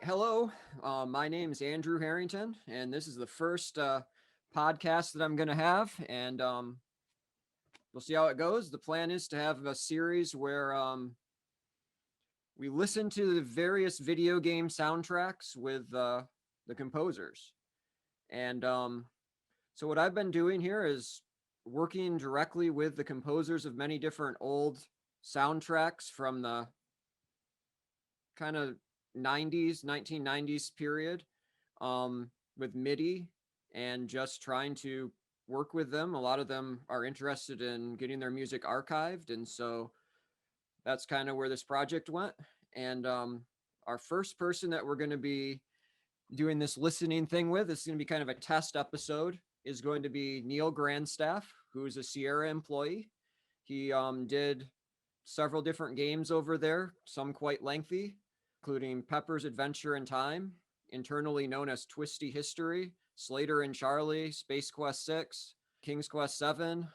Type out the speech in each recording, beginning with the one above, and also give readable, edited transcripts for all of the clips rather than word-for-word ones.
Hello, my name is Andrew Harrington, and this is the first podcast that I'm going to have, and we'll see how it goes. The plan is to have a series where we listen to the various video game soundtracks with the composers. And so, what I've been doing here is working directly with the composers of many different old soundtracks from the kind of 90s, 1990s period with Midi and just trying to work with them. A lot of them are interested in getting their music archived. And so that's kind of where this project went. And our first person that we're going to be doing this listening thing with, this is going to be kind of a test episode, is going to be Neal Grandstaff, who's a Sierra employee. He did several different games over there, some quite lengthy, including Pepper's Adventure in Time, internally known as Twisty History, Slater and Charlie, Space Quest 6, King's Quest 7,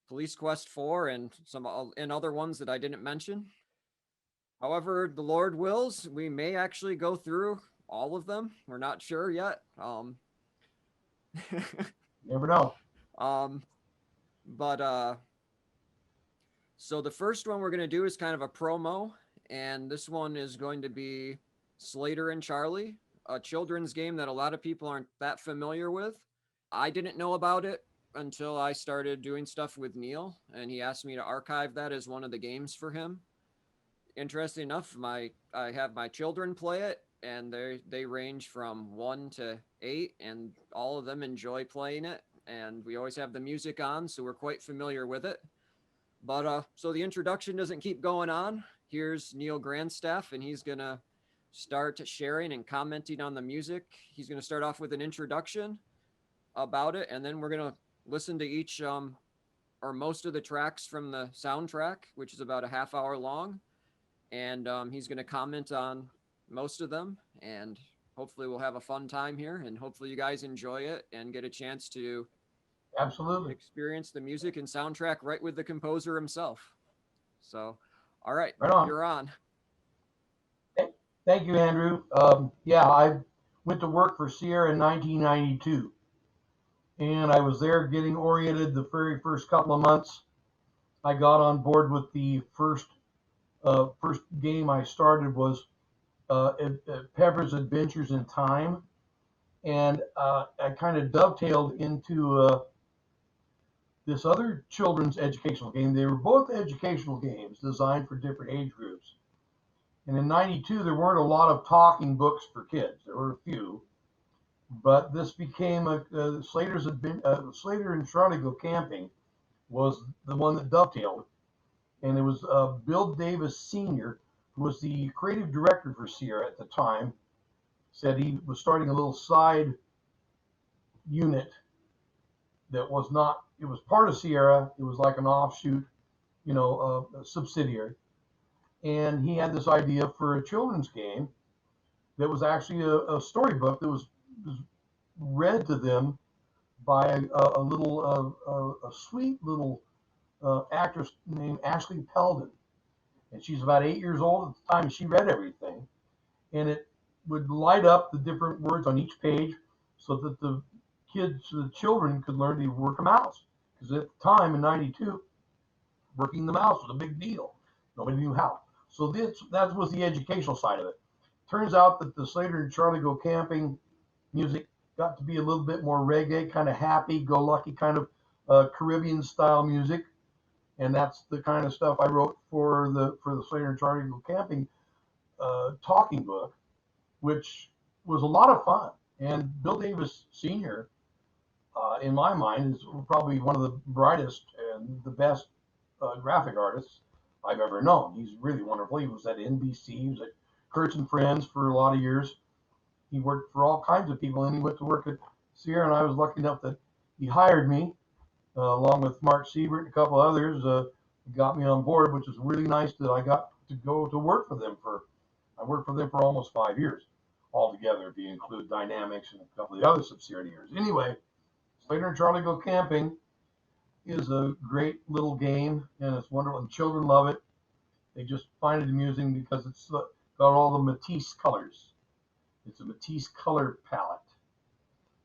Police Quest 4, and some and other ones that I didn't mention. However, the Lord wills, we may actually go through all of them. We're not sure yet. Never know. um, but So the first one we're going to do is kind of a promo, and this one is going to be Slater and Charlie, a children's game that a lot of people aren't that familiar with. I didn't know about it until I started doing stuff with Neal, and he asked me to archive that as one of the games for him. Interesting enough, my I have my children play it, and they range from 1 to 8, and all of them enjoy playing it. And we always have the music on, so we're quite familiar with it. But so the introduction doesn't keep going on. Here's Neal Grandstaff, and he's gonna start sharing and commenting on the music. He's gonna start off with an introduction about it, and then we're gonna listen to each or most of the tracks from the soundtrack, which is about a half hour long, and he's gonna comment on most of them, and hopefully we'll have a fun time here, and hopefully you guys enjoy it and get a chance to Absolutely. experience the music and soundtrack right with the composer himself. So, all right, Right on. you're on. Thank you, Andrew. Yeah, I went to work for Sierra in 1992, and I was there getting oriented the very first couple of months. I got on board with the first game I started was Pepper's Adventures in Time, and I kind of dovetailed into this other children's educational game. They were both educational games designed for different age groups. And in 92, there weren't a lot of talking books for kids. There were a few. But this became Slater and Charlie Go Camping was the one that dovetailed. And it was Bill Davis Sr., who was the creative director for Sierra at the time, said he was starting a little side unit that was not, it was part of Sierra. It was like an offshoot, a subsidiary. And he had this idea for a children's game that was actually a storybook that was read to them by a sweet little actress named Ashley Peldon. And she's about 8 years old at the time. She read everything. And it would light up the different words on each page so that the children could learn to work a mouse. Because at the time in 92, working the mouse was a big deal. Nobody knew how. So that was the educational side of it. Turns out that the Slater and Charlie Go Camping music got to be a little bit more reggae, kind of happy-go-lucky kind of Caribbean-style music, and that's the kind of stuff I wrote for the Slater and Charlie Go Camping talking book, which was a lot of fun. And Bill Davis Sr., in my mind, is probably one of the brightest and the best graphic artists I've ever known. He's really wonderful. He was at NBC, he was at Kurtz and Friends for a lot of years. He worked for all kinds of people, and he went to work at Sierra, and I was lucky enough that he hired me, along with Mark Siebert and a couple others. Got me on board, which is really nice that I got to go to work for them I worked for them for almost 5 years altogether, if you include Dynamics and a couple of the other subsidiaries. Anyway, Slater and Charlie Go Camping is a great little game, and it's wonderful, and children love it. They just find it amusing because it's got all the Matisse colors. It's a Matisse color palette.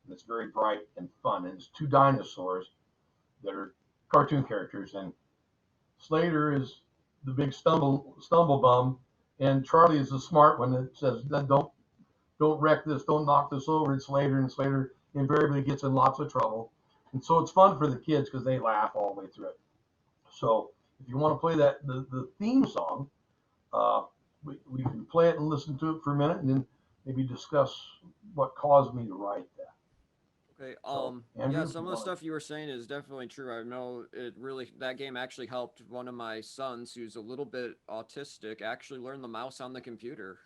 And it's very bright and fun. And it's two dinosaurs that are cartoon characters. And Slater is the big stumble bum, and Charlie is the smart one that says, don't wreck this, don't knock this over. It's Slater, and Slater invariably gets in lots of trouble. And so it's fun for the kids because they laugh all the way through it. So if you want to play the theme song, we can play it and listen to it for a minute, and then maybe discuss what caused me to write that. Okay. So, Yeah, Andrew, some of the stuff you were saying is definitely true. I know it really that game actually helped one of my sons who's a little bit autistic actually learn the mouse on the computer.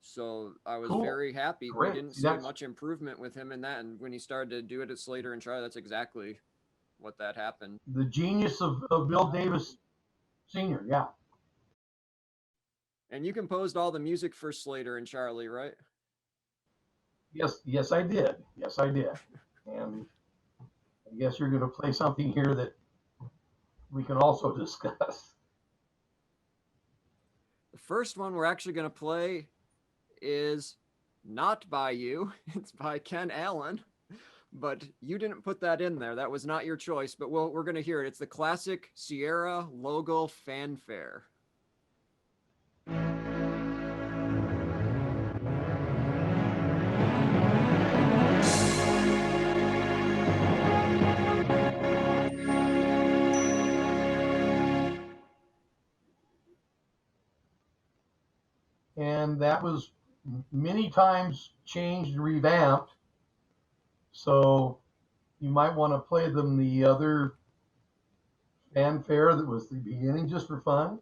So I was cool, very happy. We great. didn't See, see that's much improvement with him in that, and when he started to do it at Slater and Charlie, that's exactly what that happened. the genius of Bill Davis Sr. Yeah. And you composed all the music for Slater and Charlie, right? Yes, I did. Yes, I did. And I guess you're going to play something here that we can also discuss. The first one we're actually going to play is not by you. It's by Ken Allen, but you didn't put that in there. That was not your choice, but we're going to hear it. It's the classic Sierra logo fanfare. And that was many times changed and revamped. So you might want to play them the other fanfare that was the beginning just for fun.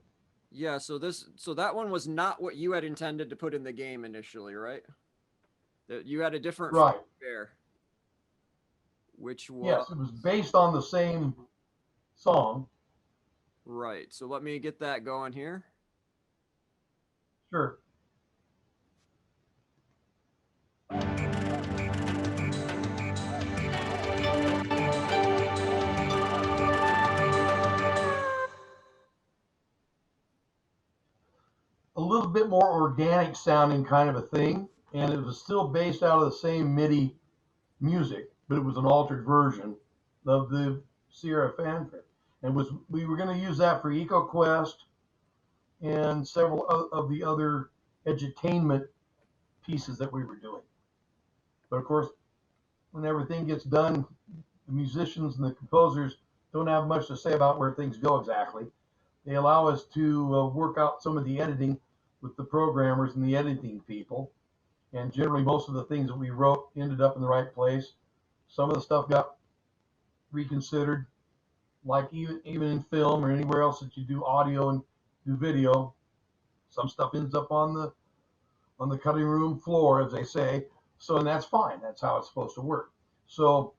Yeah, so that one was not what you had intended to put in the game initially, right? That you had a different Right. fanfare, which was Yes, it was based on the same song. right. So let me get that going here. Sure. A little bit more organic sounding kind of a thing. And it was still based out of the same MIDI music, but it was an altered version of the Sierra fanfare. And was we were going to use that for EcoQuest and several of the other edutainment pieces that we were doing. But of course, when everything gets done, the musicians and the composers don't have much to say about where things go exactly. They allow us to work out some of the editing with the programmers and the editing people. And generally, most of the things that we wrote ended up in the right place. Some of the stuff got reconsidered, like even in film or anywhere else that you do audio and do video. Some stuff ends up on the cutting room floor, as they say. So, and that's fine. That's how it's supposed to work. So,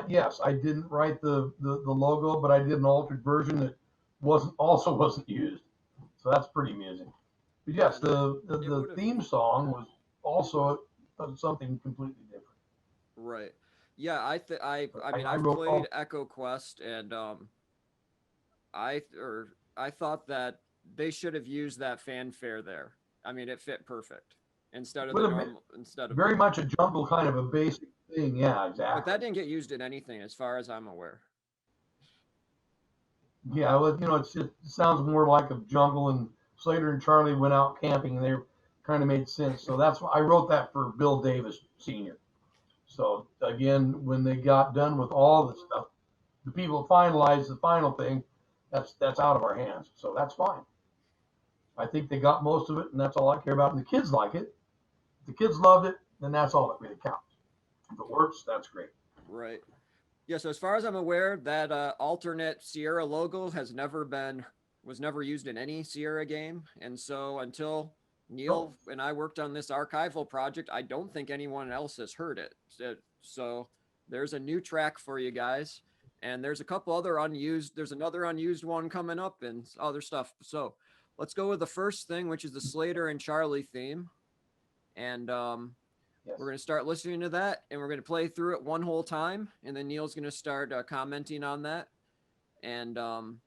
yes, I didn't write the logo, but I did an altered version that wasn't used. So that's pretty amusing. But yes, the theme song was also something completely different. Right. Yeah, I mean I I've wrote played all. Echo Quest and I thought that they should have used that fanfare there. I mean it fit perfect instead of Would the have been normal instead of very much a jungle kind of a basic thing. Yeah, but that exactly. didn't get used in anything as far as I'm aware. Yeah, well, it sounds more like a jungle, and Slater and Charlie went out camping, and they kind of made sense. So that's why I wrote that for Bill Davis Sr. So again, when they got done with all the stuff, the people finalized the final thing. That's out of our hands, so that's fine. I think they got most of it, and that's all I care about. And the kids like it. If the kids loved it, then that's all that really counts. If it works, that's great. Right. Yeah, so as far as I'm aware, that alternate Sierra logo was never used in any Sierra game, and so until Oh, Neal and I worked on this archival project, I don't think anyone else has heard it. So there's a new track for you guys, and there's a couple other unused. There's another unused one coming up and other stuff. So let's go with the first thing, which is the Slater and Charlie theme, and yes. we're going to start listening to that and we're going to play through it one whole time. And then Neal's going to start commenting on that. And, um,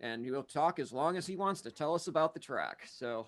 and he'll talk as long as he wants to tell us about the track. So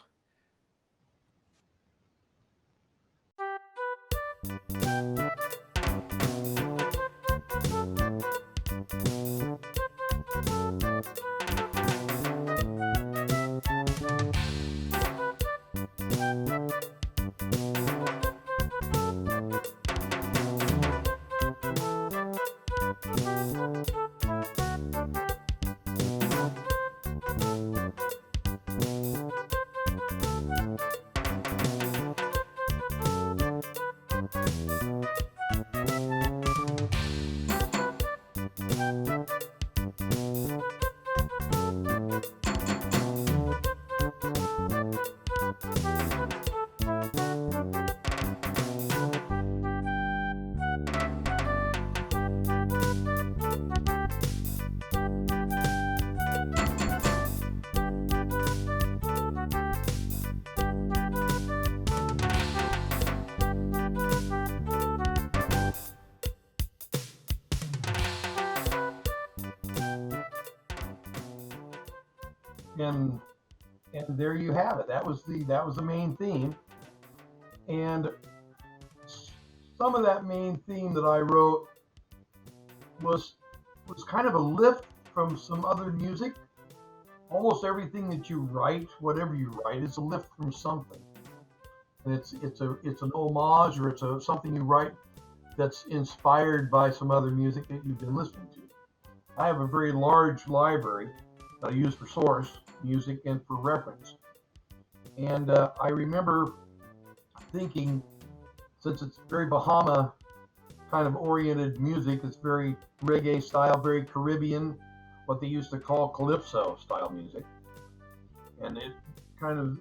And there you have it. That was the main theme. And some of that main theme that I wrote was kind of a lift from some other music. Almost everything that you write, whatever you write, is a lift from something. And it's an homage, or it's something you write that's inspired by some other music that you've been listening to. I have a very large library that I use for source music and for reference. And I remember thinking, since it's very Bahama kind of oriented music, it's very reggae style, very Caribbean, what they used to call calypso style music. And it kind of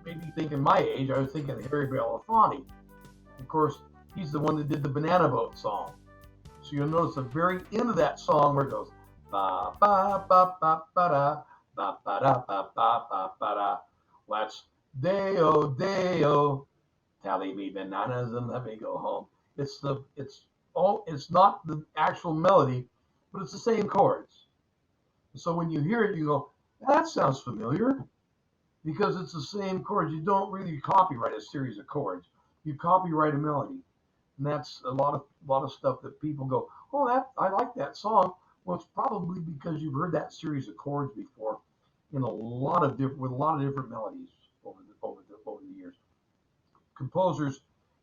made me think, in my age, I was thinking of Harry Belafonte. Of course, he's the one that did the Banana Boat song. So you'll notice the very end of that song where it goes, ba ba ba ba ba da, ba ba da ba ba ba ba da. Well, that's Deo Deo, tally me bananas and let me go home. It's not the actual melody, but it's the same chords. So when you hear it, you go, that sounds familiar, because it's the same chords. You don't really copyright a series of chords. You copyright a melody. And that's a lot of stuff that people go, oh, that I like that song. Well, it's probably because you've heard that series of chords before with a lot of different melodies over the years. Composers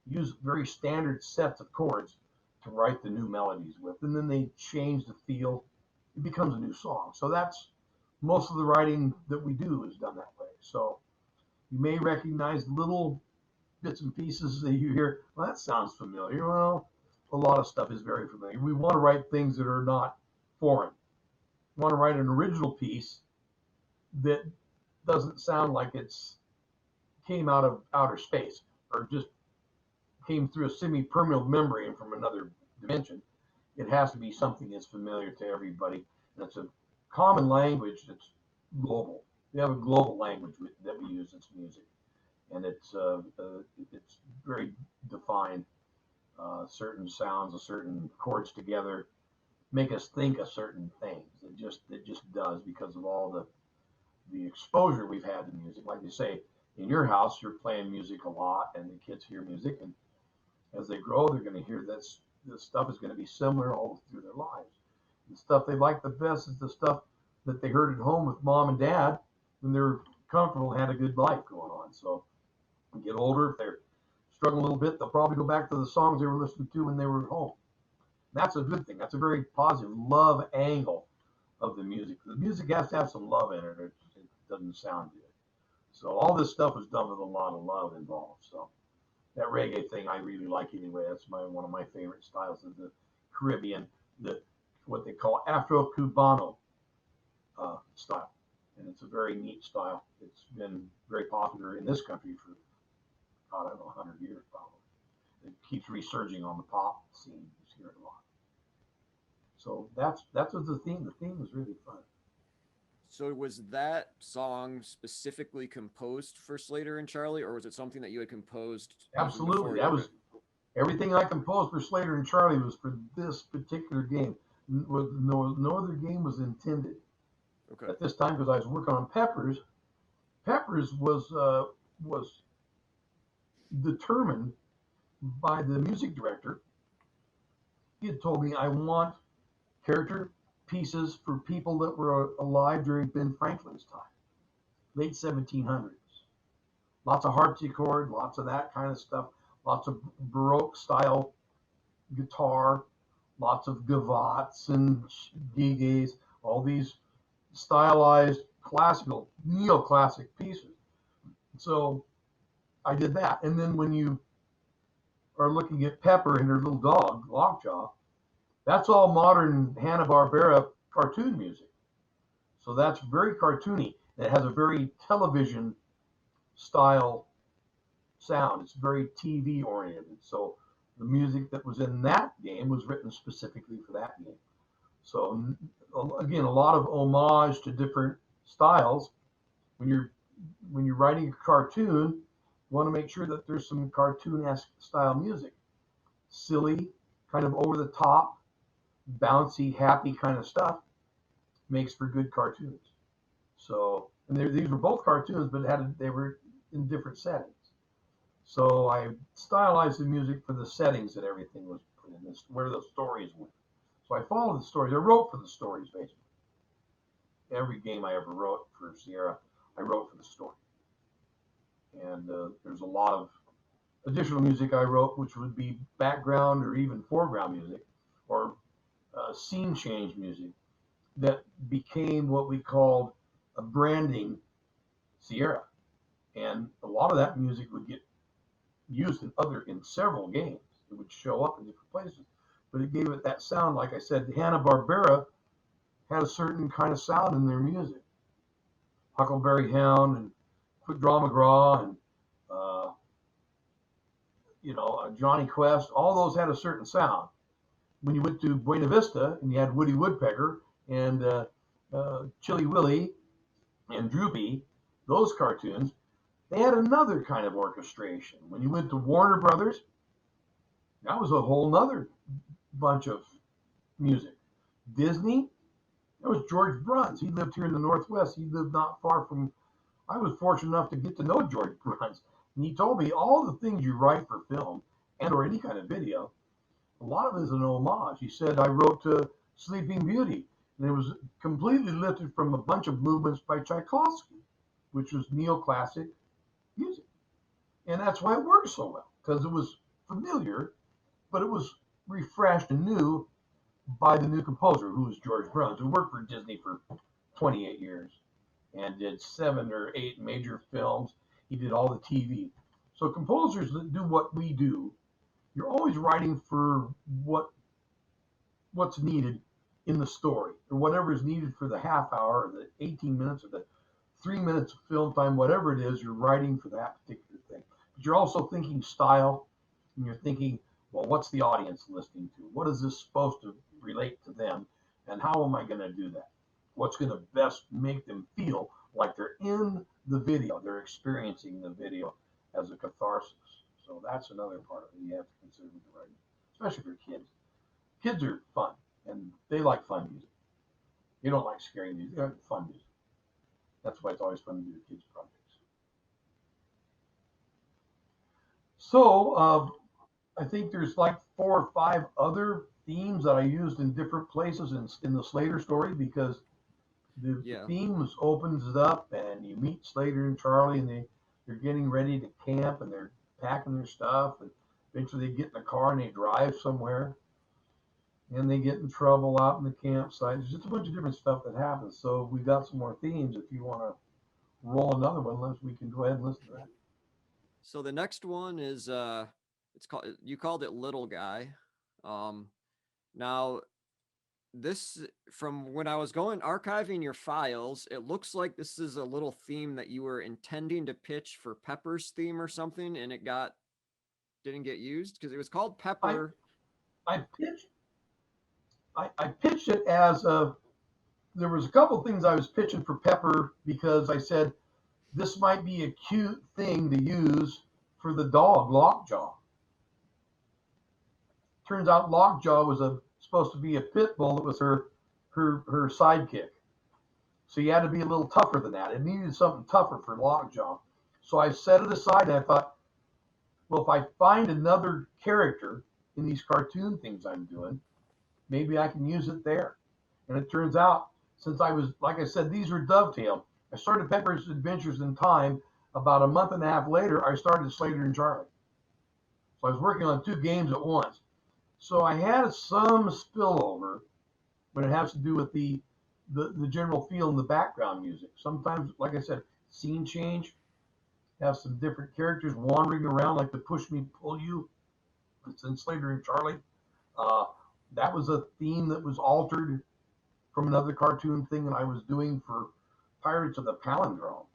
use very standard sets of chords to write the new melodies with, and then they change the feel. It becomes a new song. So that's most of the writing that we do is done that way. So you may recognize little bits and pieces that you hear. Well, that sounds familiar. Well, a lot of stuff is very familiar. We want to write things that are not foreign. We want to write an original piece that doesn't sound like it's came out of outer space or just came through a semi-permeable membrane from another dimension. It has to be something that's familiar to everybody. And it's a common language that's global. We have a global language that we use in music, and it's very defined. Certain sounds, certain chords together, make us think of certain things. It just does, because of all the exposure we've had to music. Like you say, in your house, you're playing music a lot, and the kids hear music, and as they grow, they're going to hear this stuff is going to be similar all through their lives. The stuff they like the best is the stuff that they heard at home with mom and dad when they're comfortable and had a good life going on. So when they get older, if they're struggling a little bit, they'll probably go back to the songs they were listening to when they were at home. That's a good thing. That's a very positive love angle of the music. The music has to have some love in it, or it doesn't sound good. So all this stuff is done with a lot of love involved. So that reggae thing I really like anyway. That's one of my favorite styles of the Caribbean, what they call Afro-Cubano style. And it's a very neat style. It's been very popular in this country for, I don't know, 100 years probably. It keeps resurging on the pop scene. You hear it a lot. So that's what the theme. The theme was really fun. So was that song specifically composed for Slater and Charlie, or was it something that you had composed? Absolutely. That was everything I composed for Slater and Charlie was for this particular game. No other game was intended at this time, because I was working on Peppers. Peppers was determined by the music director. He had told me, I want character pieces for people that were alive during Ben Franklin's time, late 1700s. Lots of harpsichord, lots of that kind of stuff, lots of Baroque style guitar, lots of gavottes and gigas, all these stylized classical, neoclassic pieces. So I did that. And then when you are looking at Pepper and her little dog, Lockjaw, that's all modern Hanna-Barbera cartoon music. So that's very cartoony. It has a very television style sound. It's very TV oriented. So the music that was in that game was written specifically for that game. So again, a lot of homage to different styles. When you're writing a cartoon, you want to make sure that there's some cartoon-esque style music. Silly, kind of over the top, bouncy, happy kind of stuff makes for good cartoons. So, and these were both cartoons, but they were in different settings. So I stylized the music for the settings that everything was put in, where the stories went. So I followed the stories. I wrote for the stories, basically. Every game I ever wrote for Sierra, I wrote for the story. And there's a lot of additional music I wrote, which would be background or even foreground music, or scene change music that became what we called a branding Sierra. And a lot of that music would get used in several games. It would show up in different places, but it gave it that sound. Like I said, Hanna-Barbera had a certain kind of sound in their music. Huckleberry Hound and Quick Draw McGraw and Johnny Quest, all those had a certain sound. When you went to Buena Vista and you had Woody Woodpecker and Chilly Willy and Droopy, those cartoons, they had another kind of orchestration. When you went to Warner Brothers, that was a whole nother bunch of music. Disney, that was George Bruns. He lived here in the Northwest. He lived not far from, I was fortunate enough to get to know George Bruns. And he told me all the things you write for film and or any kind of video, a lot of it is an homage. He said, I wrote Sleeping Beauty, and it was completely lifted from a bunch of movements by Tchaikovsky, which was neoclassic music. And that's why it worked so well, because it was familiar, but it was refreshed and new by the new composer, who was George Bruns, who worked for Disney for 28 years and did 7 or 8 major films. He did all the TV. So composers that do what we do, you're always writing for what's needed in the story, or whatever is needed for the half hour, or the 18 minutes, or the 3 minutes of film time, whatever it is, you're writing for that particular thing. But you're also thinking style, and you're thinking, well, what's the audience listening to? What is this supposed to relate to them? And how am I going to do that? What's going to best make them feel like they're in the video, they're experiencing the video as a catharsis. So that's another part of it you have to consider with the writing, especially for kids. Kids are fun, and they like fun music. They don't like scary music. They like fun music. That's why it's always fun to do kids' projects. So I think there's like 4 or 5 other themes that I used in different places in the Slater story, because the themes opens it up, and you meet Slater and Charlie, and they're getting ready to camp, and they're packing their stuff, and eventually they get in the car and they drive somewhere, and they get in trouble out in the campsite. There's just a bunch of different stuff that happens. So we've got some more themes. If you want to roll another one, we can go ahead and listen to that. So the next one is you called it Little Guy. Now this, from when I was archiving your files, it looks like this is a little theme that you were intending to pitch for Pepper's theme or something, and it didn't get used because it was called Pepper. I pitched it as there was a couple things I was pitching for Pepper, because I said this might be a cute thing to use for the dog Lockjaw. Turns out Lockjaw was supposed to be a pit bull that was her sidekick. So you had to be a little tougher than that. It needed something tougher for Lockjaw. So I set it aside, and I thought, well, if I find another character in these cartoon things I'm doing, maybe I can use it there. And it turns out, since I was, like I said, these were dovetailed. I started Pepper's Adventures in Time. About a month and a half later, I started Slater and Charlie. So I was working on two games at once. So I had some spillover when it has to do with the general feel and the background music. Sometimes, like I said, scene change, have some different characters wandering around like the Push Me, Pull You. It's in Slater and Charlie. Uh, that was a theme that was altered from another cartoon thing that I was doing for Pirates of the Palindrome.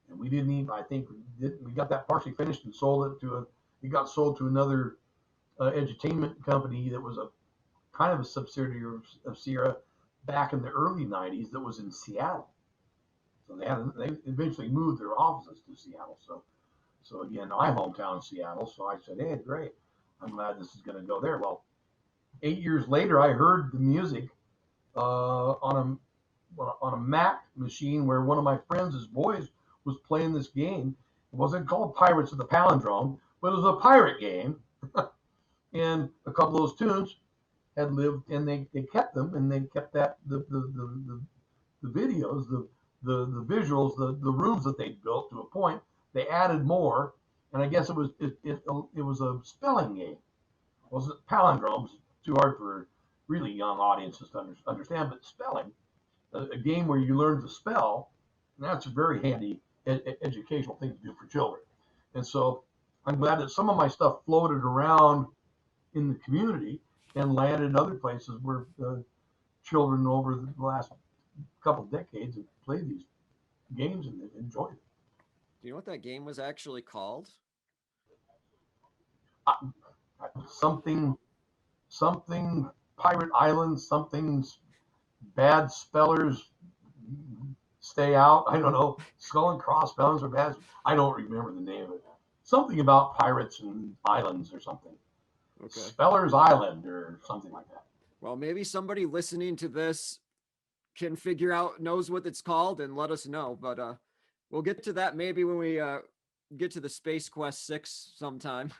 And we didn't even, I think, we got that partially finished and sold it to it got sold to another edutainment company that was a kind of a subsidiary of Sierra back in the early 90s that was in Seattle. So they eventually moved their offices to Seattle. So again, my hometown is Seattle. So I said, hey, great. I'm glad this is going to go there. Well, 8 years later, I heard the music on a Mac machine where one of my friends' boys was playing this game. It wasn't called Pirates of the Palindrome, but it was a pirate game. And a couple of those tunes had lived, and they kept them, and they kept that the videos, the visuals, the rooms that they built to a point. They added more, and I guess it was a spelling game. It wasn't palindromes, too hard for really young audiences to understand, but spelling, a game where you learn to spell, and that's a very handy educational thing to do for children. And so I'm glad that some of my stuff floated around in the community and landed in other places where children over the last couple decades have played these games and they've enjoyed it. Do you know what that game was actually called? Something, something Pirate Island, something bad spellers stay out. I don't know. Skull and cross spellings are bad. I don't remember the name of it. Something about pirates and islands or something. Okay. Speller's Island or something like that. Well, maybe somebody listening to this can figure out, knows what it's called, and let us know. But we'll get to that maybe when we get to the Space Quest 6 sometime.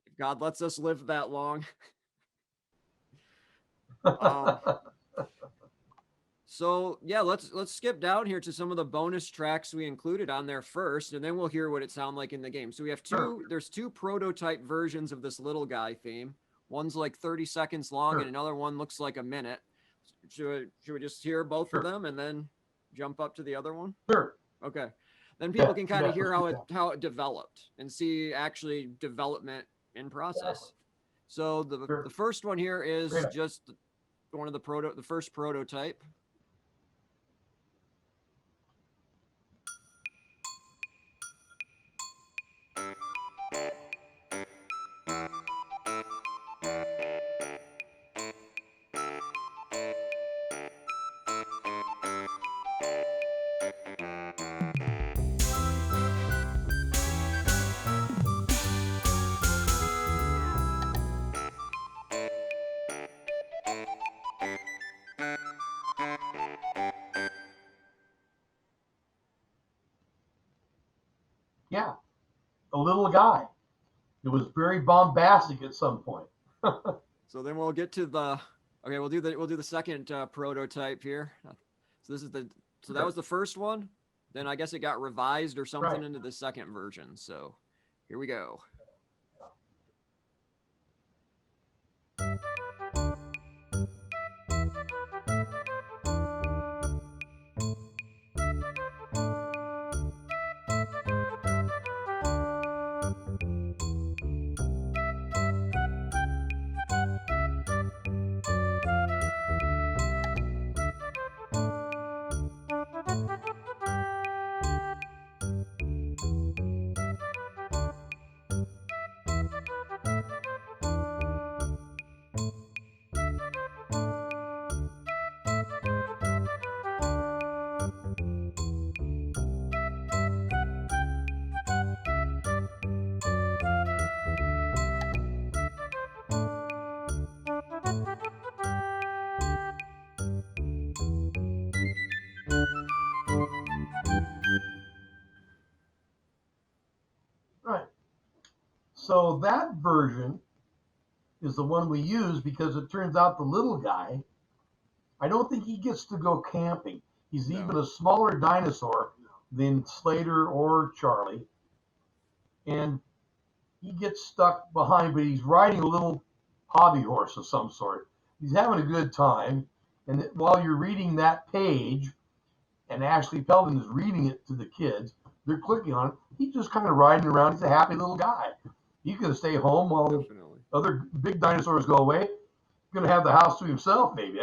If God lets us live that long. So yeah, let's skip down here to some of the bonus tracks we included on there first, and then we'll hear what it sounded like in the game. So we have there's two prototype versions of this little guy theme. One's like 30 seconds long, and another one looks like a minute. Should we just hear both of them and then jump up to the other one? Sure. Okay. Then people can kind of hear how it developed and see actually development in process. So the first one here is just one of the first prototype. Yeah, a little guy. It was very bombastic at some point. So then we'll get to we'll do the second prototype here. So that was the first one. Then I guess it got revised or something into the second version. So here we go. So that version is the one we use because it turns out the little guy, I don't think he gets to go camping. He's No. even a smaller dinosaur than Slater or Charlie. And he gets stuck behind, but he's riding a little hobby horse of some sort. He's having a good time. And while you're reading that page, and Ashley Pelton is reading it to the kids, they're clicking on it. He's just kind of riding around. He's a happy little guy. He's going to stay home while Definitely. the other big dinosaurs go away. He's going to have the house to himself, maybe.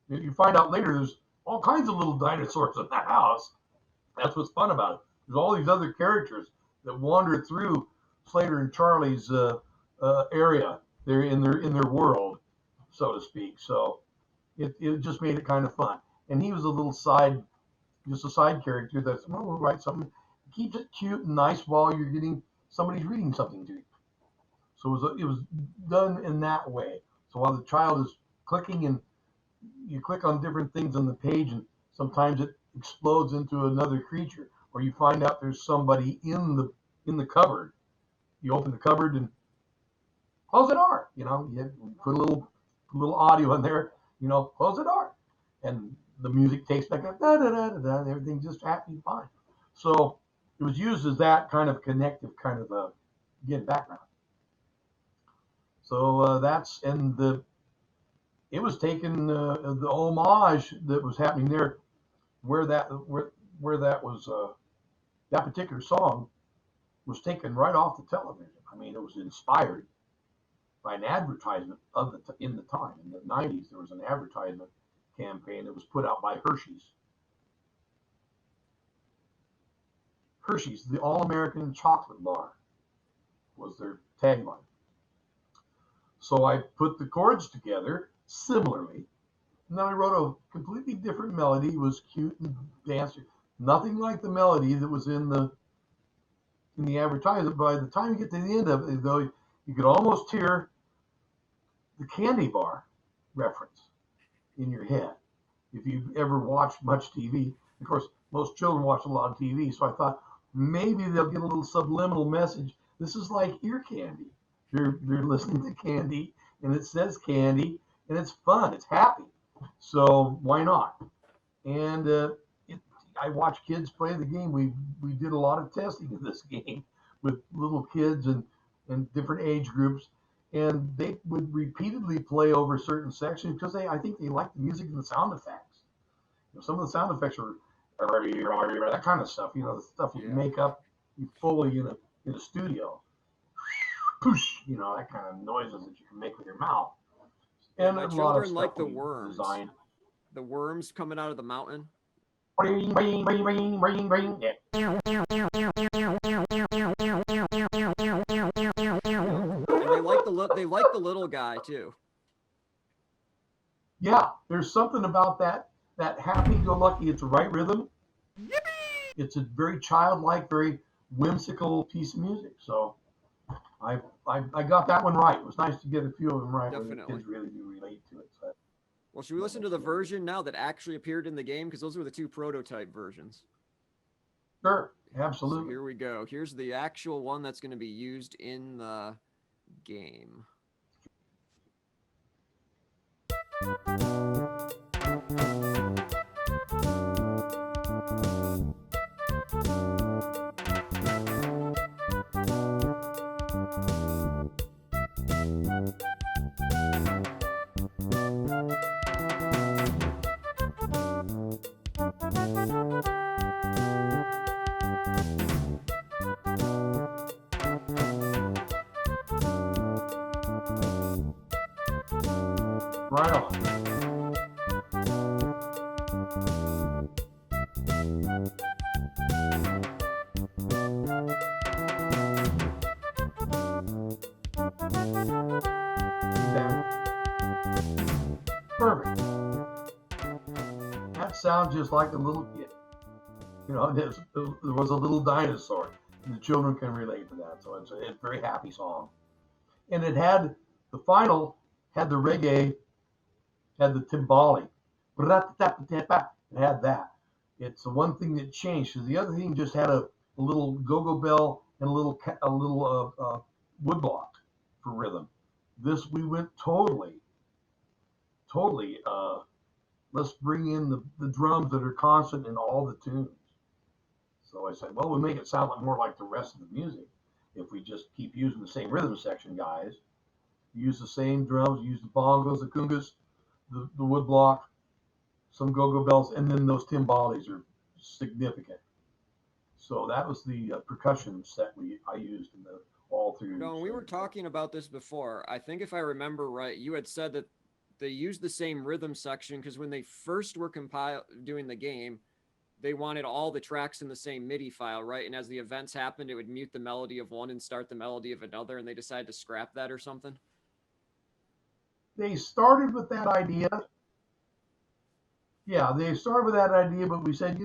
You find out later there's all kinds of little dinosaurs in that house. That's what's fun about it. There's all these other characters that wander through Slater and Charlie's area. They're in their world, so to speak. So it just made it kind of fun. And he was just a side character that's, well, we'll write something. Keeps it cute and nice while somebody's reading something to you. So it was done in that way. So while the child is clicking, and you click on different things on the page, and sometimes it explodes into another creature, or you find out there's somebody in the cupboard. You open the cupboard and close the door. You put a little audio in there. Close the door, and the music takes back up, da da da da da, and everything's just happy and fine. So it was used as that kind of connective kind of again background. So it was taken the homage that was happening there, where that was that particular song was taken right off the television. I mean, it was inspired by an advertisement in the time. In the 90s, there was an advertisement campaign that was put out by Hershey's. Hershey's, the All-American Chocolate Bar, was their tagline. So I put the chords together similarly, and then I wrote a completely different melody. It was cute and dancey, nothing like the melody that was in the advertisement. By the time you get to the end of it, though, you could almost hear the candy bar reference in your head. If you've ever watched much TV, of course, most children watch a lot of TV, so I thought maybe they'll get a little subliminal message. This is like ear candy. They're listening to candy, and it says candy, and it's fun. It's happy. So why not? And I watched kids play the game. We did a lot of testing of this game with little kids and different age groups, and they would repeatedly play over certain sections because I think they liked the music and the sound effects. Some of the sound effects are that kind of stuff. The stuff you make up fully in a studio. Poosh, that kind of noises that you can make with your mouth. And my children like the worms. Designed. The worms coming out of the mountain. Ring, ring, ring, ring, ring, ring. Yeah. And they like the little guy too. Yeah, there's something about that happy-go-lucky. It's the right rhythm. Yippee! It's a very childlike, very whimsical piece of music. So I got that one right. It was nice to get a few of them right. Definitely. Where the kids really do relate to it. So. Well, should we listen to the version now that actually appeared in the game? Because those were the two prototype versions. Sure, absolutely. So here we go. Here's the actual one that's going to be used in the game. Right on. Perfect. That sounds just like a little kid. There was a little dinosaur, and the children can relate to that. So it's a very happy song. And it had the final had the reggae, had the timbali. It had that. It's the one thing that changed. Because the other thing just had a little go-go bell and a little woodblock for rhythm. This, we went totally, let's bring in the drums that are constant in all the tunes. So I said, well, we'll make it sound more like the rest of the music if we just keep using the same rhythm section guys. Use the same drums, use the bongos, the congas, the woodblock, some go-go bells, and then those timbales are significant. So that was the percussion set I used in the all through. No, we were talking about this before. I think if I remember right, you had said that they used the same rhythm section because when they first were doing the game, they wanted all the tracks in the same MIDI file, right? And as the events happened, it would mute the melody of one and start the melody of another, and they decided to scrap that or something. They started with that idea. Yeah, they started with that idea, but we said,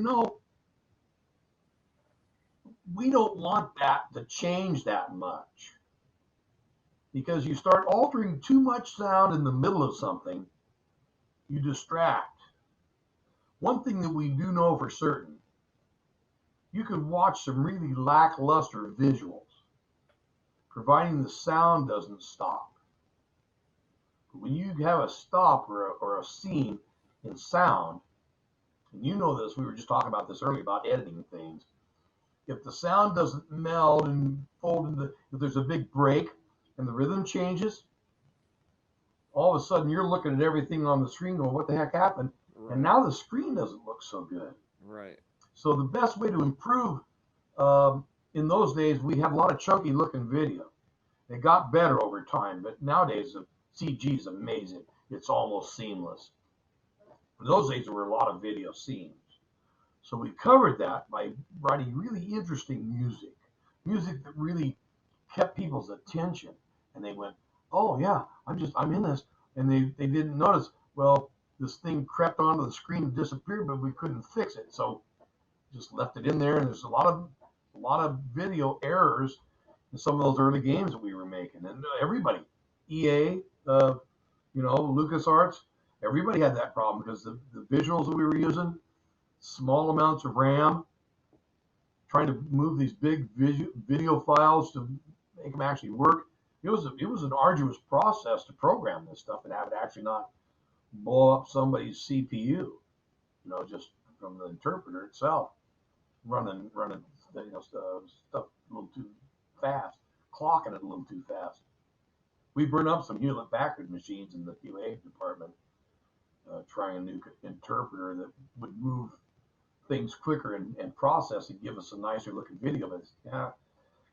we don't want that to change that much. Because you start altering too much sound in the middle of something, you distract. One thing that we do know for certain, you could watch some really lackluster visuals, providing the sound doesn't stop. But when you have a stop or a scene in sound, and you know this, we were just talking about this earlier about editing things. If the sound doesn't meld and fold if there's a big break and the rhythm changes, all of a sudden you're looking at everything on the screen going, what the heck happened? Right. And now the screen doesn't look so good. Right. So the best way to improve, in those days, we had a lot of chunky looking video. It got better over time, but nowadays the CG is amazing. It's almost seamless. In those days, there were a lot of video scenes. So we covered that by writing really interesting music that really kept people's attention. And they went, oh yeah, I'm in this. And they didn't notice, well, this thing crept onto the screen and disappeared, but we couldn't fix it. So just left it in there. And there's a lot of video errors in some of those early games that we were making. And everybody, EA, LucasArts, everybody had that problem because the visuals that we were using, small amounts of RAM, trying to move these big video files to make them actually work. It was an arduous process to program this stuff and have it actually not blow up somebody's CPU, just from the interpreter itself, running stuff a little too fast, clocking it a little too fast. We burned up some Hewlett-Packard machines in the QA department, trying a new interpreter that would move things quicker and process and give us a nicer looking video. But yeah,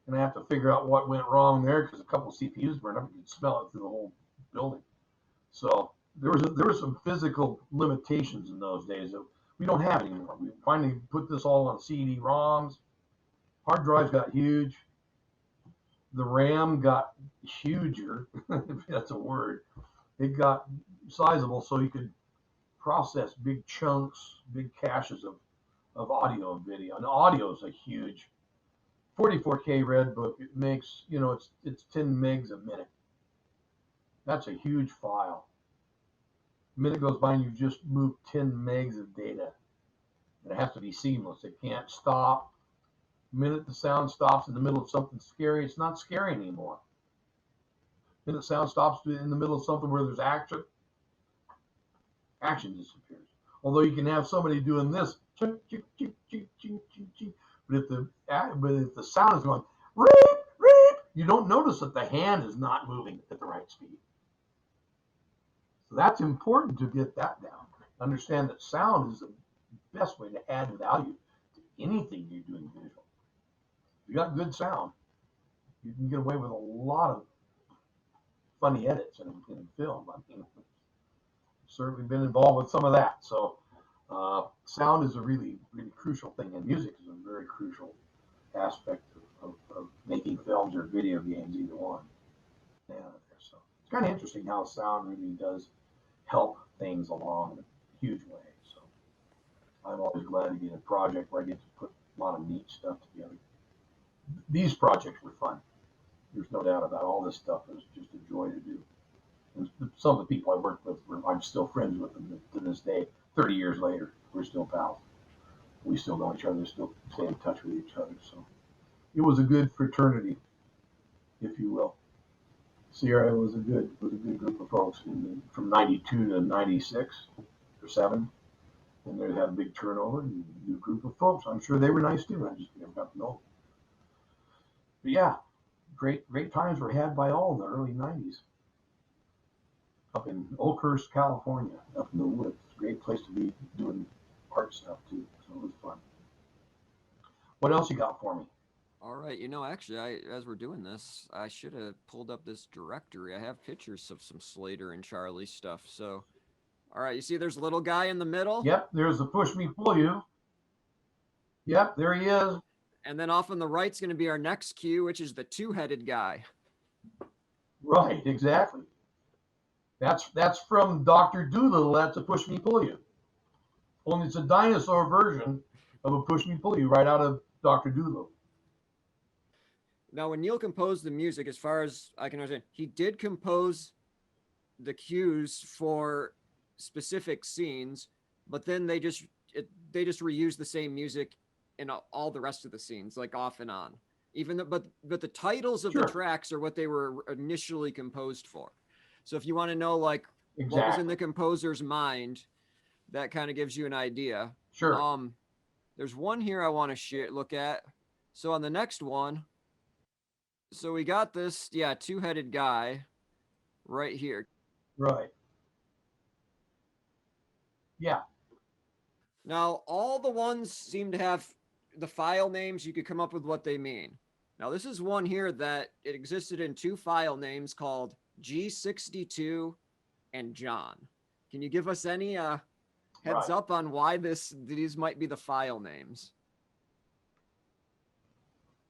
and I have to figure out what went wrong there because a couple of CPUs burned up. You could smell it through the whole building. So there was some physical limitations in those days that we don't have anymore. We finally put this all on CD-ROMs. Hard drives got huge. The RAM got huger, if that's a word. It got sizable, so you could process big chunks, big caches of audio and video. And audio is a huge 44K Redbook. It makes, it's 10 megs a minute. That's a huge file. A minute goes by and you've just moved 10 megs of data. And it has to be seamless. It can't stop. The minute the sound stops in the middle of something scary, it's not scary anymore. The minute sound stops in the middle of something where there's action disappears. Although you can have somebody doing this, but if the sound is going reep, reep, you don't notice that the hand is not moving at the right speed. So that's important to get that down. Understand that sound is the best way to add value to anything you're doing visual. If you got good sound, you can get away with a lot of funny edits in film. I mean, certainly been involved with some of that. So sound is a really, really crucial thing, and music is a very crucial aspect of making films or video games, either one. Yeah, so it's kind of interesting how sound really does help things along in a huge way. So I'm always glad to get a project where I get to put a lot of neat stuff together. These projects were fun. There's no doubt about all this stuff. It was just a joy to do. And some of the people I worked with, I'm still friends with them to this day. 30 years later, we're still pals. We still know each other, still stay in touch with each other. So it was a good fraternity. if you will. Sierra was a good group of folks from '92 to '96 or '7, and they had a big turnover and a new group of folks. I'm sure they were nice too. I just never got to know them. But yeah, great times were had by all in the early '90s up in Oakhurst, California, up in the woods. Great place to be doing art stuff too. So it was fun. What else you got for me? All right, actually, as we're doing this, I should have pulled up this directory. I have pictures of some Slater and Charlie stuff. So, all right, you see, there's a little guy in the middle, Yep, there's the push me pull you. Yep, there he is. and then off on the right's going to be our next cue, which is the two-headed guy. Right, exactly. That's from Dr. Doolittle. That's a push me pull you. Only it's a dinosaur version of a push me pull you right out of Dr. Doolittle. Now, when Neal composed the music, as far as I can understand, he did compose the cues for specific scenes, but then they just reused the same music in all the rest of the scenes, like off and on. Even though, but the titles of the Sure. tracks are what they were initially composed for. So if you want to know like Exactly. what was in the composer's mind, that kind of gives you an idea. Sure. There's one here I want to look at. So on the next one, so we got this, two-headed guy right here. Right. Yeah. Now, all the ones seem to have the file names. You could come up with what they mean. Now, this is one here that it existed in two file names called G62 and John. Can you give us any heads up on why these might be the file names?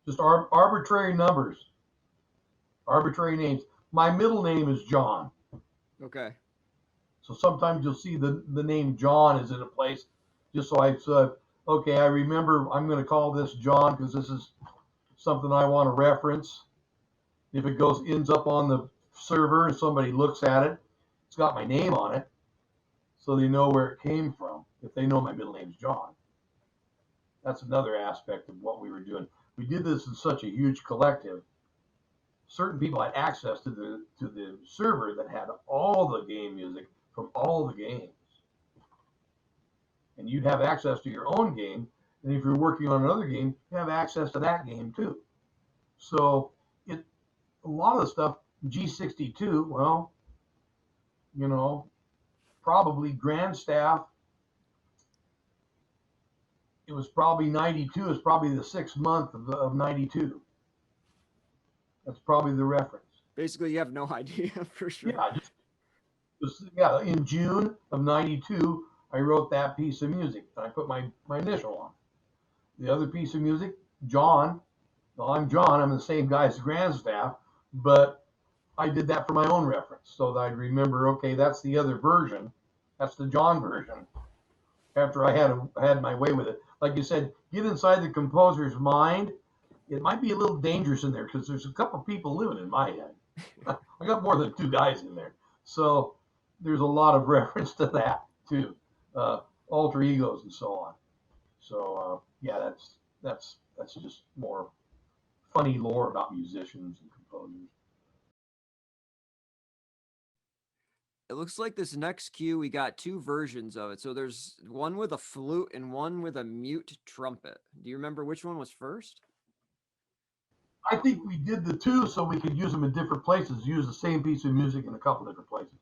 Just arbitrary numbers, arbitrary names. My middle name is John. Okay. So sometimes you'll see the name John is in a place, just so I said, okay, I remember I'm going to call this John because this is something I want to reference. If it ends up on the server and somebody looks at it, it's got my name on it, so they know where it came from. If they know my middle name's John, that's another aspect of what we were doing. We did this in such a huge collective. Certain people had access to the server that had all the game music from all the games, and you'd have access to your own game. And if you're working on another game, you have access to that game too. So a lot of the stuff G62, well, probably Grandstaff. It was probably 92. It's probably the 6th month of 92. That's probably the reference. Basically, you have no idea for sure. Yeah, in June of '92, I wrote that piece of music. I put my initial on. The other piece of music, John. Well, I'm John. I'm the same guy as Grandstaff, but I did that for my own reference so that I'd remember. Okay, that's the other version. That's the John version. After I had my way with it, like you said, get inside the composer's mind. It might be a little dangerous in there because there's a couple people living in my head. I got more than two guys in there, so there's a lot of reference to that too, alter egos and so on. So yeah, that's just more funny lore about musicians and composers. It looks like this next cue, we got two versions of it. So there's one with a flute and one with a mute trumpet. Do you remember which one was first? I think we did the two so we could use them in different places, use the same piece of music in a couple different places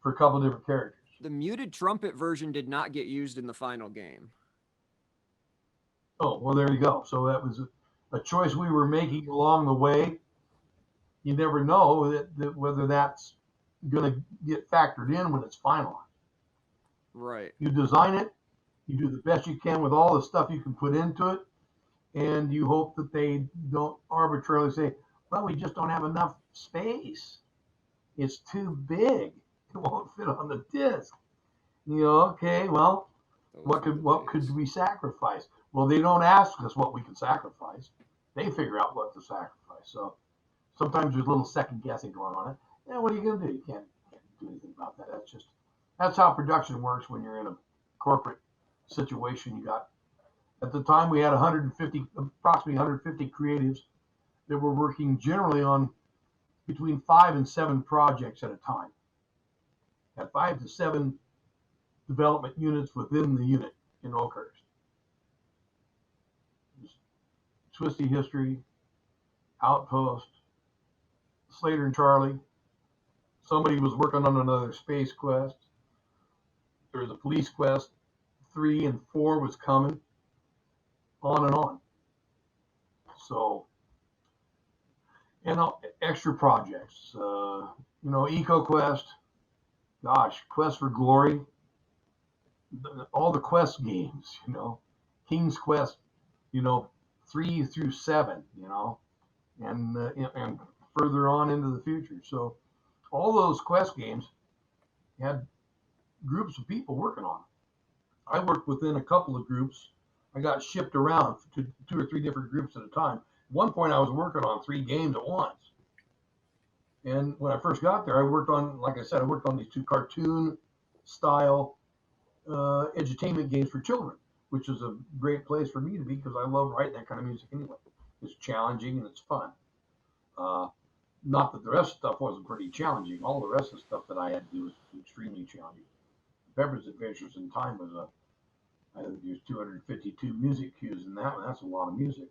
for a couple different characters. The muted trumpet version did not get used in the final game. Oh, well, there you go. So that was a choice we were making along the way. You never know that whether that's going to get factored in when it's finalized. Right. You design it, you do the best you can with all the stuff you can put into it, and you hope that they don't arbitrarily say, well, we just don't have enough space. It's too big. It won't fit on the disc. Okay, well, what could we sacrifice? Well, they don't ask us what we can sacrifice. They figure out what to sacrifice. So sometimes there's a little second guessing going on it. Yeah, what are you going to do? You can't do anything about that. That's how production works when you're in a corporate situation. You got, at the time we had approximately 150 creatives that were working generally on between 5 and 7 projects at a time. Had 5 to 7 development units within the unit in Oakhurst. Twisty History, Outpost, Slater and Charlie. Somebody was working on another space quest. There was a police quest. 3 and 4 was coming. On and on. So, and extra projects. Eco Quest. Gosh, Quest for Glory. All the Quest games. King's Quest. 3 through 7. And further on into the future. So all those Quest games had groups of people working on it. I worked within a couple of groups. I got shipped around to 2 or 3 different groups at a time. At one point, I was working on 3 games at once. And when I first got there, I worked on, like I said, I worked on these 2 cartoon style edutainment games for children, which is a great place for me to be because I love writing that kind of music anyway. It's challenging and it's fun. Not that the rest of the stuff wasn't pretty challenging. All the rest of the stuff that I had to do was extremely challenging. Pepper's Adventures in Time was I think there's 252 music cues in that one. That's a lot of music.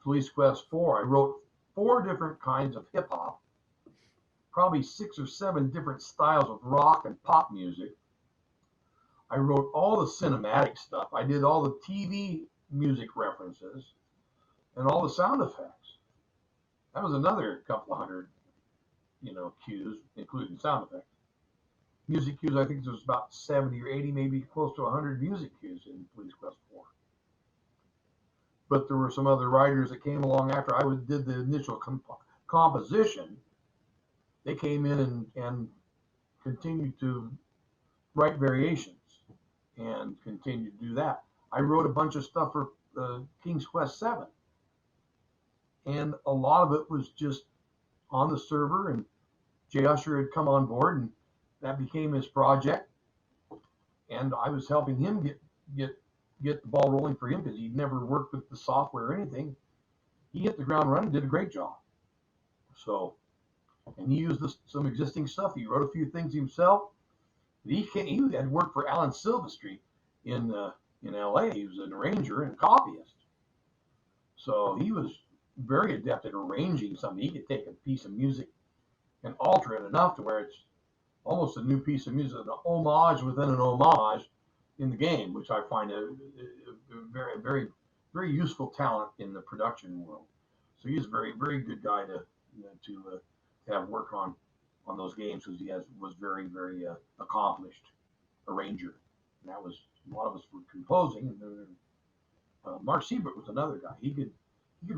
Police Quest 4, I wrote 4 different kinds of hip hop, probably 6 or 7 different styles of rock and pop music. I wrote all the cinematic stuff. I did all the TV music references and all the sound effects. That was another couple of hundred, cues, including sound effects. Music cues, I think there's about 70 or 80, maybe close to 100 music cues in Police Quest 4. But there were some other writers that came along after I did the initial composition. They came in and continued to write variations and continued to do that. I wrote a bunch of stuff for King's Quest 7. And a lot of it was just on the server, and Jay Usher had come on board, and that became his project. And I was helping him get the ball rolling for him because he'd never worked with the software or anything. He hit the ground running, did a great job. So, and he used some existing stuff. He wrote a few things himself. He had worked for Alan Silvestri in LA. He was an arranger and copyist. So he was very adept at arranging something. He could take a piece of music and alter it enough to where it's almost a new piece of music, an homage within an homage in the game, which I find a very, very, very useful talent in the production world. So he's a very, very good guy to have work on those games because he was very, very accomplished arranger. And that was a lot of us were composing. And Mark Siebert was another guy. He could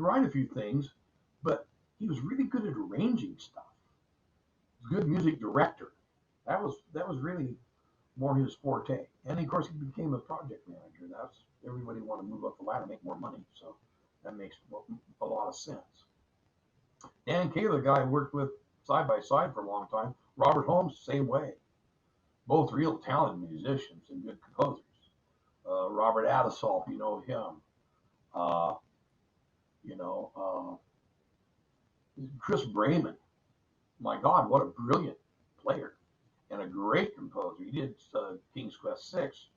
write a few things, but he was really good at arranging stuff. Good music director. That was really more his forte. And of course, he became a project manager. That's everybody wanted to move up the ladder, make more money. So that makes a lot of sense. Dan Kaler, guy I worked with side by side for a long time. Robert Holmes, same way. Both real talented musicians and good composers. Robert Adisol, you know him. Chris Brayman. My God, what a brilliant player and a great composer. He did King's Quest 6.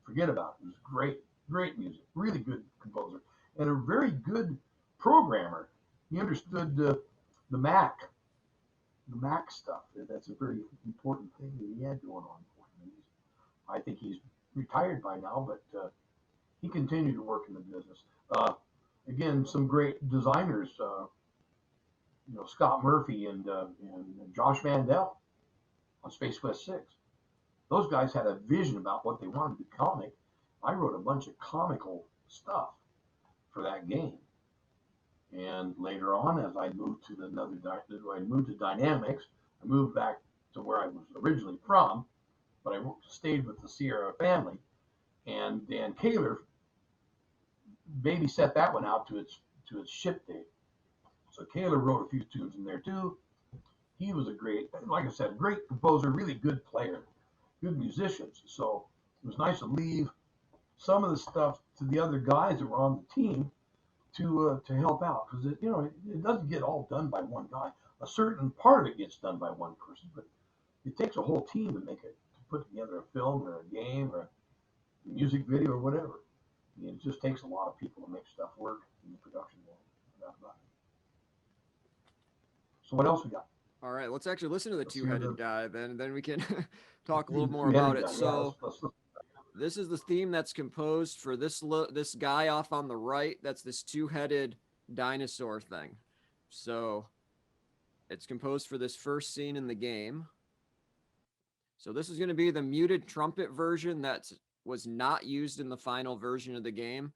Forget about it. It was great music. Really good composer and a very good programmer. He understood the Mac stuff. That's a very important thing that he had going on for him. I think he's retired by now, but he continued to work in the business. Again, some great designers. Scott Murphy and Josh Mandel on Space Quest 6. Those guys had a vision about what they wanted to be comic. I wrote a bunch of comical stuff for that game. And later on, as I moved to Dynamics, I moved back to where I was originally from, but I stayed with the Sierra family. And Dan Kaler babysat that one out to its ship date. So Kaler wrote a few tunes in there too. He was like I said, great composer, really good player, good musicians. So it was nice to leave some of the stuff to the other guys that were on the team to help out, because it doesn't get all done by one guy. A certain part of it gets done by one person, but it takes a whole team to make it, to put together a film or a game or a music video or whatever. It just takes a lot of people to make stuff work in the production world. So what else we got? All right, let's actually listen to the Let's hear two-headed the guy, then we can talk a little more three-headed about it. guy. Yeah, So let's this is the theme that's composed for this guy off on the right. That's this two-headed dinosaur thing. So it's composed for this first scene in the game. So this is going to be the muted trumpet version that was not used in the final version of the game.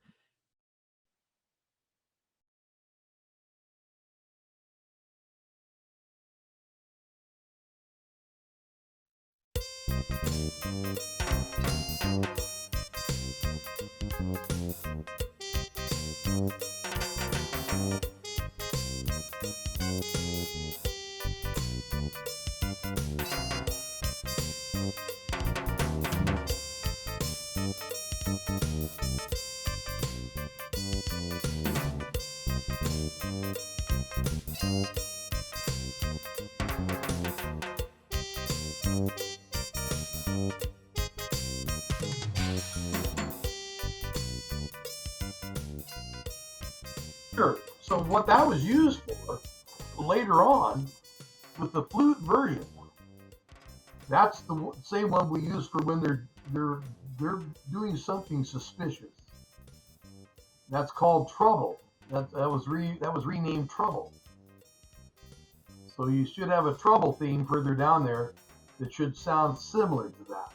Sure. So what that was used for later on with the flute version, that's the same one we use for when they're doing something suspicious. That's called trouble. That was renamed trouble. So you should have a trouble theme further down there that should sound similar to that.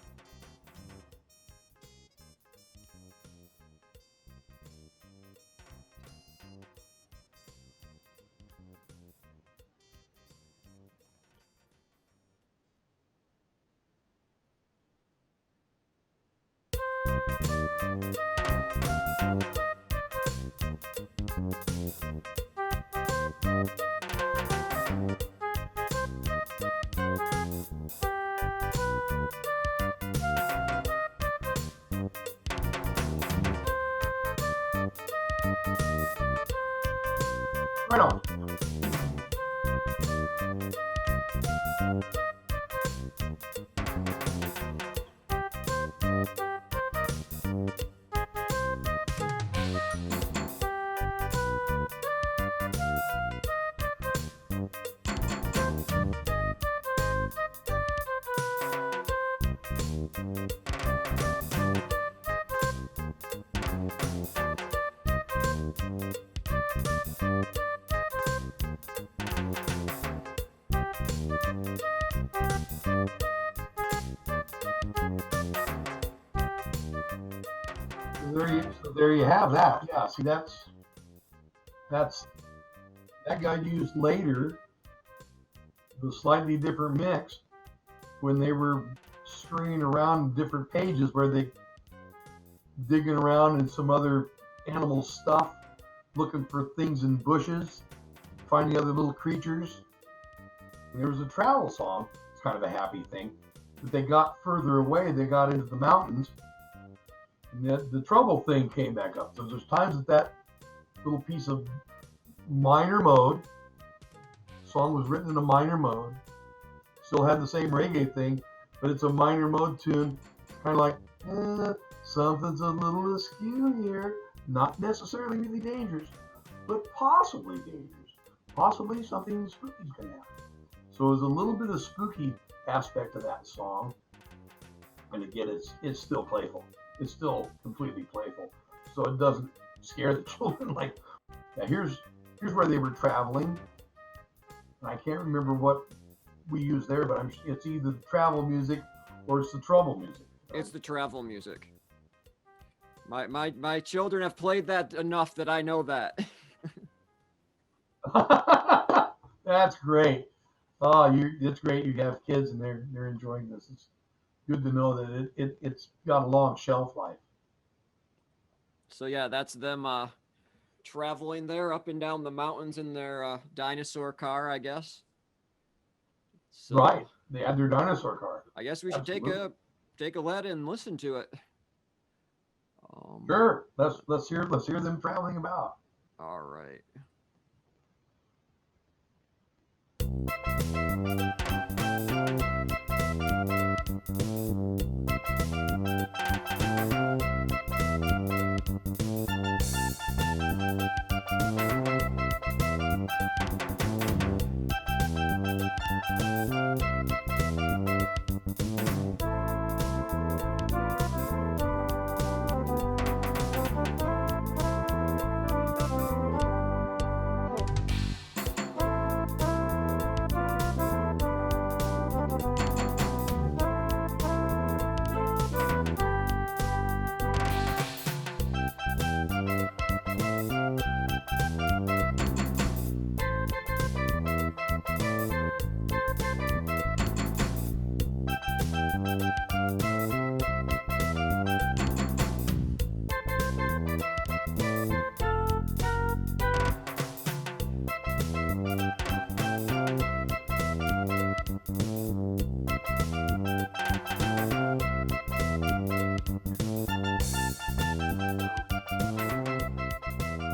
Right on. So there you have that. Yeah, see that's that guy used later the slightly different mix when they were stringing around different pages where they digging around in some other animal stuff, looking for things in bushes, finding other little creatures. And there was a travel song. It's kind of a happy thing. But they got further away. They got into the mountains. And the trouble thing came back up. So there's times that little piece of minor mode, song was written in a minor mode, still had the same reggae thing, but it's a minor mode tune, kind of like, something's a little askew here. Not necessarily really dangerous, but possibly dangerous. Possibly something spooky's going to happen. So there's a little bit of spooky aspect of that song. And again, it's still playful. It's still completely playful. So it doesn't scare the children. Like, yeah, here's where they were traveling. And I can't remember what we used there, but it's either the travel music or it's the trouble music. It's the travel music. My children have played that enough that I know that. That's great. Oh, it's great. You have kids and they're enjoying this. It's good to know that it's got a long shelf life. So yeah, that's them traveling there up and down the mountains in their dinosaur car, I guess. So, right. They had their dinosaur car. I guess we should take a let and listen to it. Sure. Let's hear them traveling about. All right.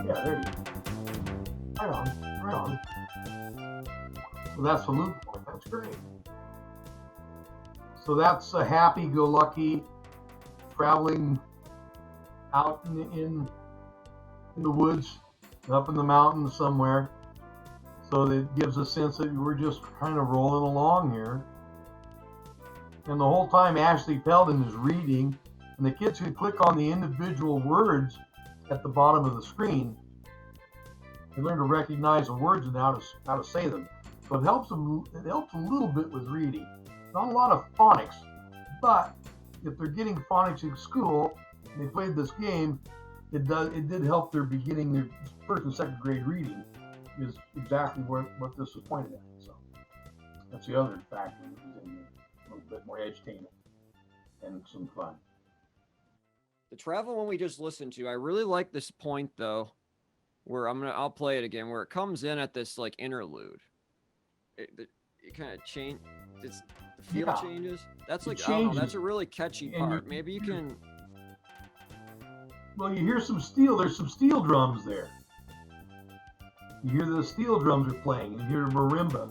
Yeah, there you go. Right on, right on. So that's the loop point. That's great. So that's a happy-go-lucky traveling out in the woods, up in the mountains somewhere. So that gives a sense that we're just kind of rolling along here. And the whole time Ashley Peldon is reading, and the kids can click on the individual words at the bottom of the screen. They learn to recognize the words and how to say them. So it helps them. It helps a little bit with reading. Not a lot of phonics, but if they're getting phonics in school, and they played this game, it did help their beginning their first and second grade reading. Is exactly what this is pointed at. So that's the other factor, is in a little bit more edutainment and some fun. The travel one we just listened to, I really like this point though, where I'll play it again, where it comes in at this like interlude. It kind of change. The feel changes. That's like, I don't know. That's a really catchy part. Maybe you can. Well, you hear some steel. There's some steel drums there. You hear the steel drums are playing. You hear a marimba.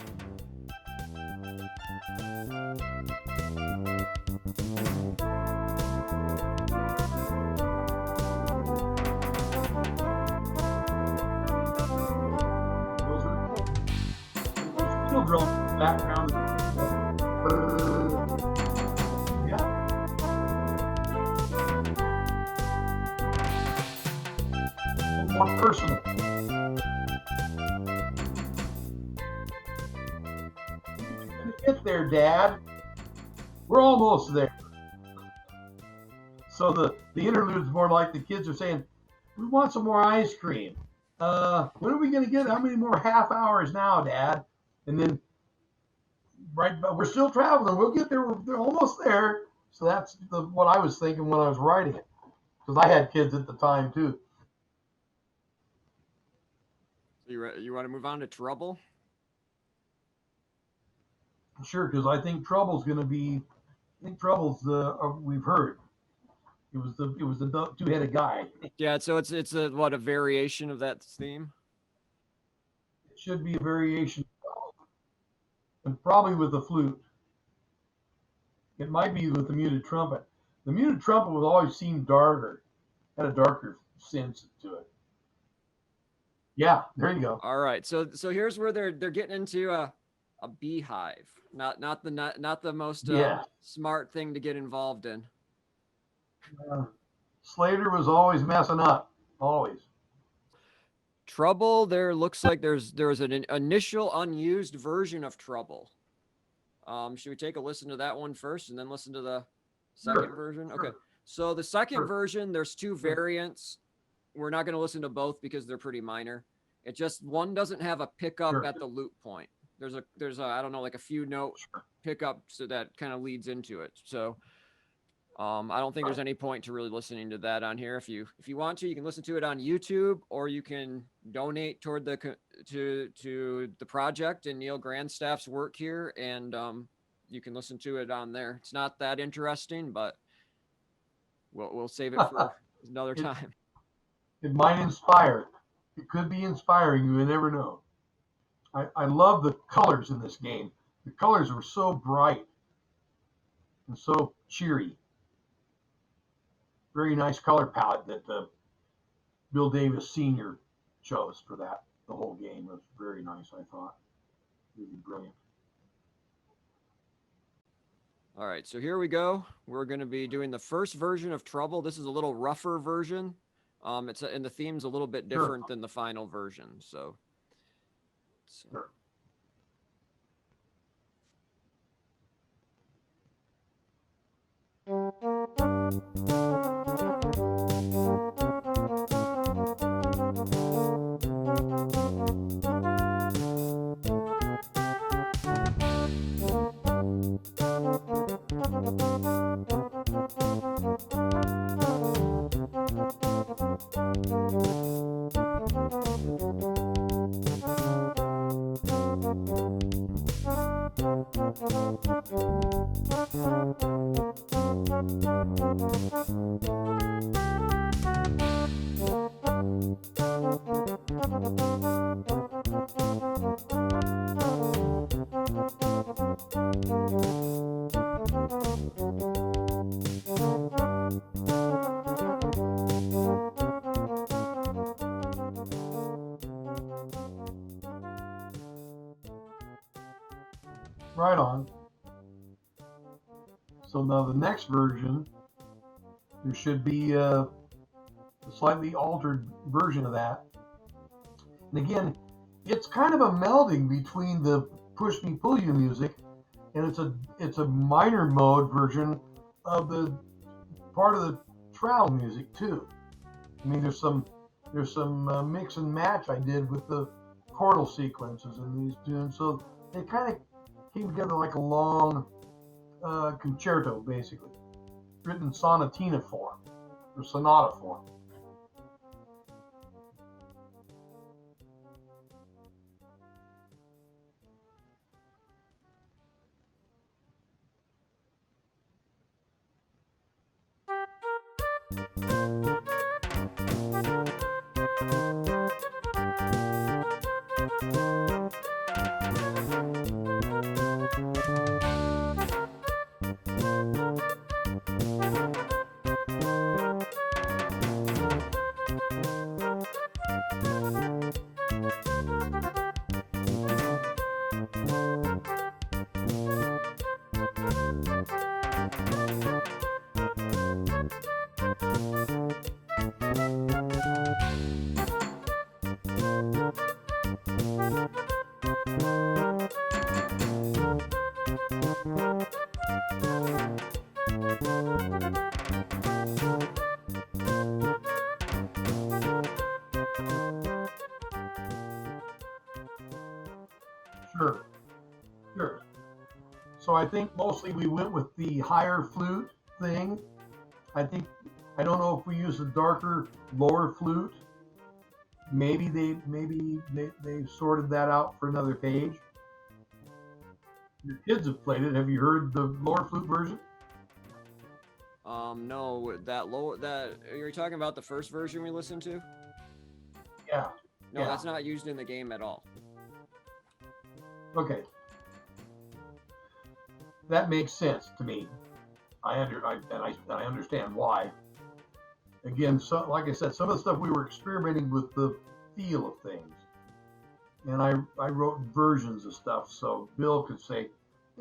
Those are steel drums in the background. Yeah. A little more personal. Get there, Dad. We're almost there. So the interlude's more like the kids are saying, "We want some more ice cream. When are we going to get? How many more half hours now, Dad?" And then, right, but we're still traveling. We'll get there. They're almost there. So that's what I was thinking when I was writing it, because I had kids at the time too. You want to move on to Trouble? Sure, because I think Trouble's going to be. I think Trouble's we've heard. It was the two-headed guy. Yeah, so it's a variation of that theme. It should be a variation, and probably with the flute. It might be with the muted trumpet. The muted trumpet would always seem darker, had a darker sense to it. Yeah, there you go. All right, so here's where they're getting into a beehive. Not the most smart thing to get involved in. Slater was always messing up, always. Trouble. There looks like there was an initial unused version of Trouble. Should we take a listen to that one first and then listen to the second version? Sure. Okay. So the second version, there's two variants. We're not going to listen to both because they're pretty minor. It just one doesn't have a pickup at the loop point. There's a I don't know, like a few note pickup, so that kind of leads into it. So I don't think there's any point to really listening to that on here. If you want to, you can listen to it on YouTube, or you can donate toward to the project and Neal Grandstaff's work here, and you can listen to it on there. It's not that interesting, but we'll save it for another time. It might inspire. It could be inspiring. You never know. I love the colors in this game. The colors were so bright and so cheery. Very nice color palette that Bill Davis Sr. chose for that. The whole game was very nice, I thought. Really brilliant. All right, so here we go. We're going to be doing the first version of Trouble. This is a little rougher version. And the theme's a little bit Sure, different than the final version. So sure. Right on. So now the next version, there should be a slightly altered version of that. And again, it's kind of a melding between the push me pull you music, and it's a minor mode version of the part of the trowel music too. I mean, there's some mix and match I did with the chordal sequences in these tunes, so they kind of came together like a long concerto, basically, written in sonatina form or sonata form. Sure, sure. So I think mostly we went with the higher flute thing. I think I don't know if we used a darker lower flute. Maybe they sorted that out for another page. Your kids have played it. Have you heard the lower flute version? no, that you're talking about the first version we listened to? Yeah, No, yeah. that's not used in the game at all. Okay, that makes sense to me. I understand why. Again, so like I said, some of the stuff we were experimenting with the feel of things, and I wrote versions of stuff so Bill could say,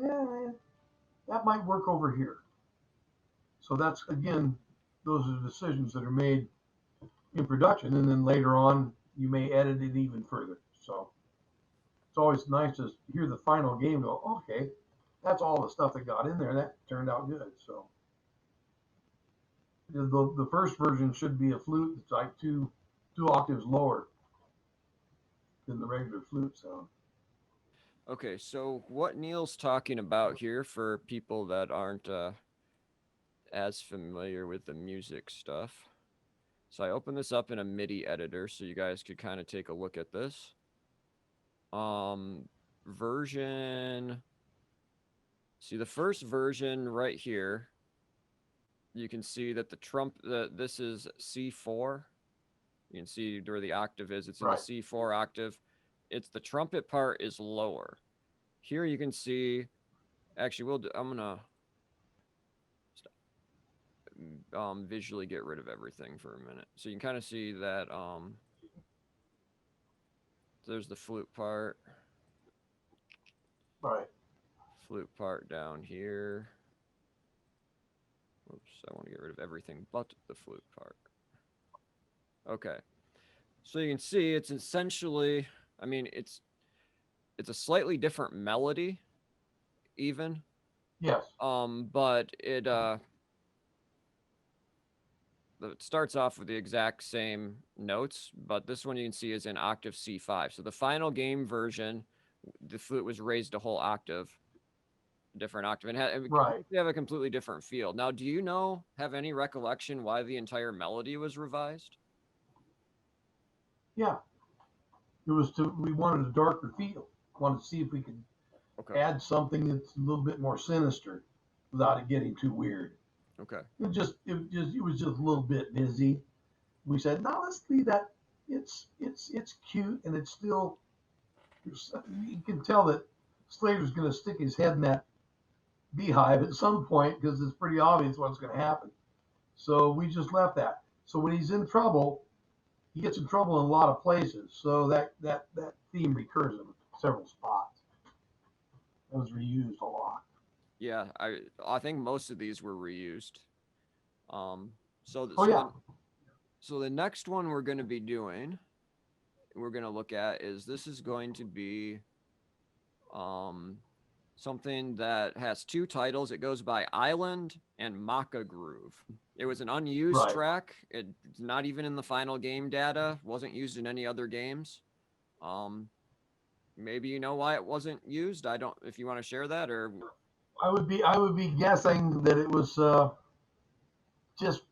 yeah, that might work over here. So that's again, those are decisions that are made in production, and then later on you may edit it even further. So it's always nice to hear the final game. And go, okay, that's all the stuff that got in there. That turned out good. So the first version should be a flute that's like two octaves lower than the regular flute sound. Okay, so what Neal's talking about here for people that aren't as familiar with the music stuff. So I open this up in a Midi editor so you guys could kind of take a look at this. Um version See the first version right here, you can see that this is C4. You can see where the octave is. It's in the Right. C4 octave. It's the trumpet part is lower. Here you can see, actually, I'm gonna visually get rid of everything for a minute. So you can kind of see that there's the flute part. Right. Flute part down here. Oops, I want to get rid of everything but the flute part. Okay. So you can see it's essentially, I mean, it's a slightly different melody even. Yes. But it starts off with the exact same notes, but this one you can see is in octave C5. So the final game version, the flute was raised a whole octave, different octave, and Right. they have a completely different feel. Now, do you have any recollection why the entire melody was revised? Yeah. We wanted a darker feel. Wanted to see if we could Okay. add something that's a little bit more sinister without it getting too weird. Okay. It was just a little bit busy. We said, no, let's leave that. It's cute and it's still. You can tell that Slater's going to stick his head in that beehive at some point because it's pretty obvious what's going to happen. So we just left that. So when he's in trouble, he gets in trouble in a lot of places. So that theme recurs in several spots. It was reused a lot. Yeah, I think most of these were reused. Um, so Oh yeah, so the next one we're going to be doing, we're going to look at is this is going to be um something that has two titles. It goes by Island and Maka Groove. It was an unused right. track. It's not even in the final game data. Wasn't used in any other games. Um, maybe you know why it wasn't used. I don't. If you want to share that, or I would be guessing that it was just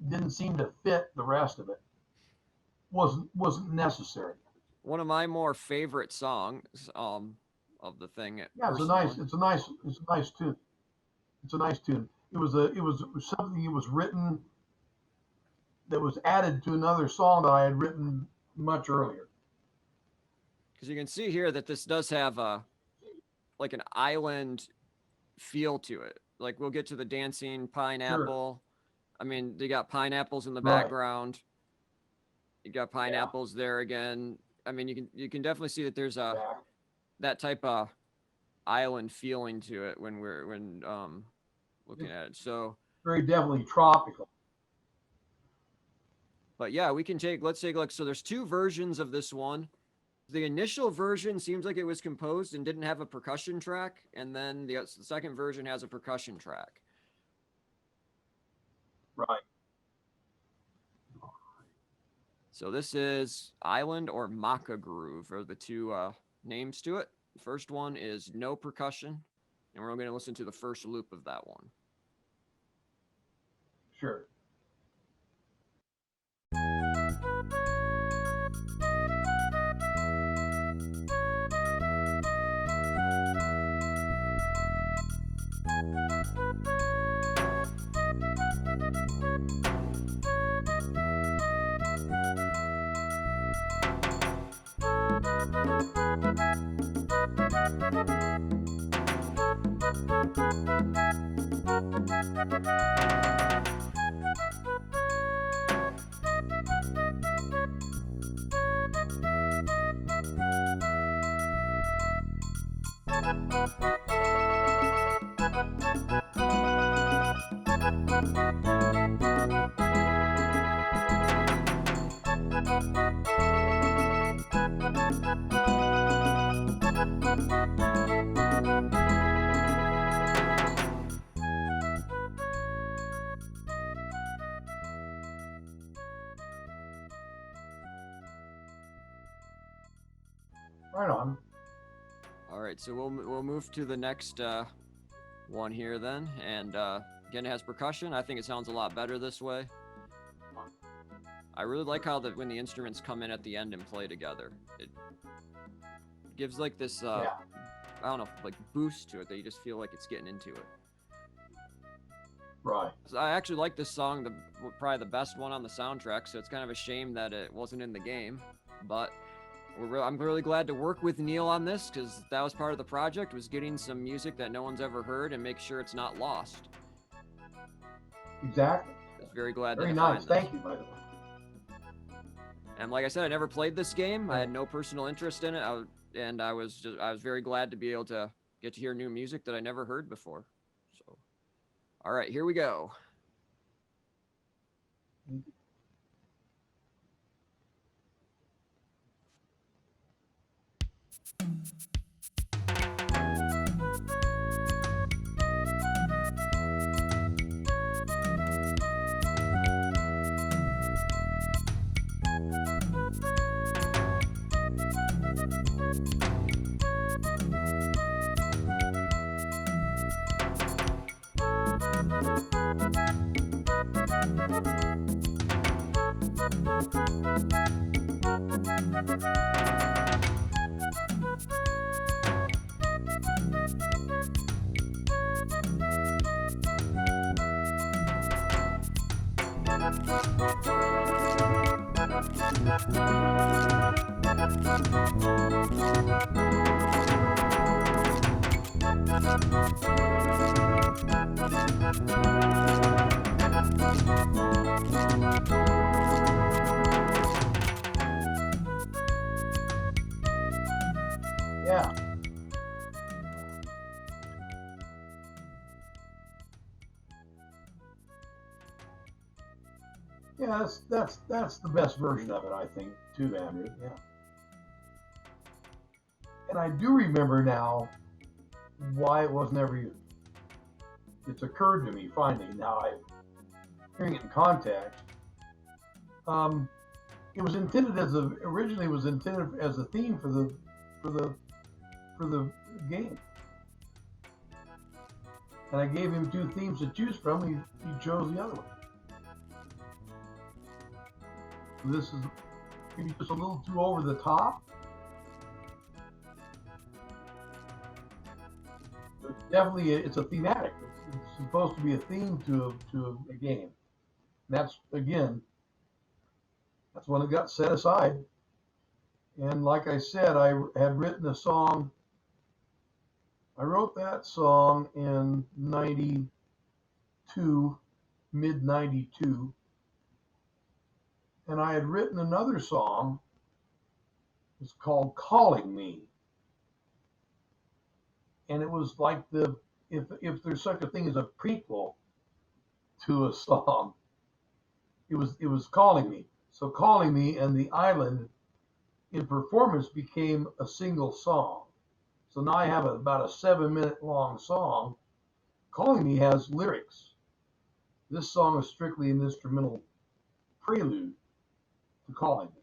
didn't seem to fit the rest of it. Wasn't necessary. one of my more favorite songs of the thing Yeah, personally. it's a nice tune. It's a nice tune. It was something that was written that was added to another song that I had written much earlier. Because you can see here that this does have a like an island feel to it. Like we'll get to the dancing Sure. pineapple. I mean, they got pineapples in the Right. background. You got Yeah. pineapples there again. I mean, you can definitely see that there's a Exactly. that type of island feeling to it when looking It's at it. So, very definitely tropical. but yeah, we can take let's take a look. So there's two versions of this one. The initial version seems like it was composed and didn't have a percussion track, and then the second version has a percussion track. Right. So this is Island or Maka Groove are the two names to it. The first one is no percussion, and we're going to listen to the first loop of that one. Sure. Right on. All right, so we'll move to the next one here then, and again it has percussion. I think it sounds a lot better this way. I really like how when the instruments come in at the end and play together. It gives like this Yeah. I don't know, like boost to it that you just feel like it's getting into it. Right. So I actually like this song, probably the best one on the soundtrack. So it's kind of a shame that it wasn't in the game, but I'm really glad to work with Neal on this because that was part of the project, was getting some music that no one's ever heard and make sure it's not lost. Exactly. I was very glad Very to nice. find this. Thank you, by the way. And like I said, I never played this game. I had no personal interest in it, I was very glad to be able to get to hear new music that I never heard before. So, all right, here we go. Yeah. Yeah, that's the best version of it, I think, too, Andrew. Yeah. And I do remember now why it wasn't ever used. It's occurred to me finally now. I hearing it in context. It was intended as originally was intended as a theme for the game, and I gave him two themes to choose from. He chose the other one. So this is maybe just a little too over the top. But definitely, it's a thematic. It's supposed to be a theme to a game. And that's again, that's when it got set aside. And like I said, I had written a song. I wrote that song in '92, mid '92, and I had written another song. It's called "Calling Me," and it was like if there's such a thing as a prequel to a song, it was "Calling Me." So "Calling Me" and "The Island" in performance became a single song. So now I have about a 7-minute long song. "Calling Me" has lyrics. This song is strictly an instrumental prelude to "Calling Me."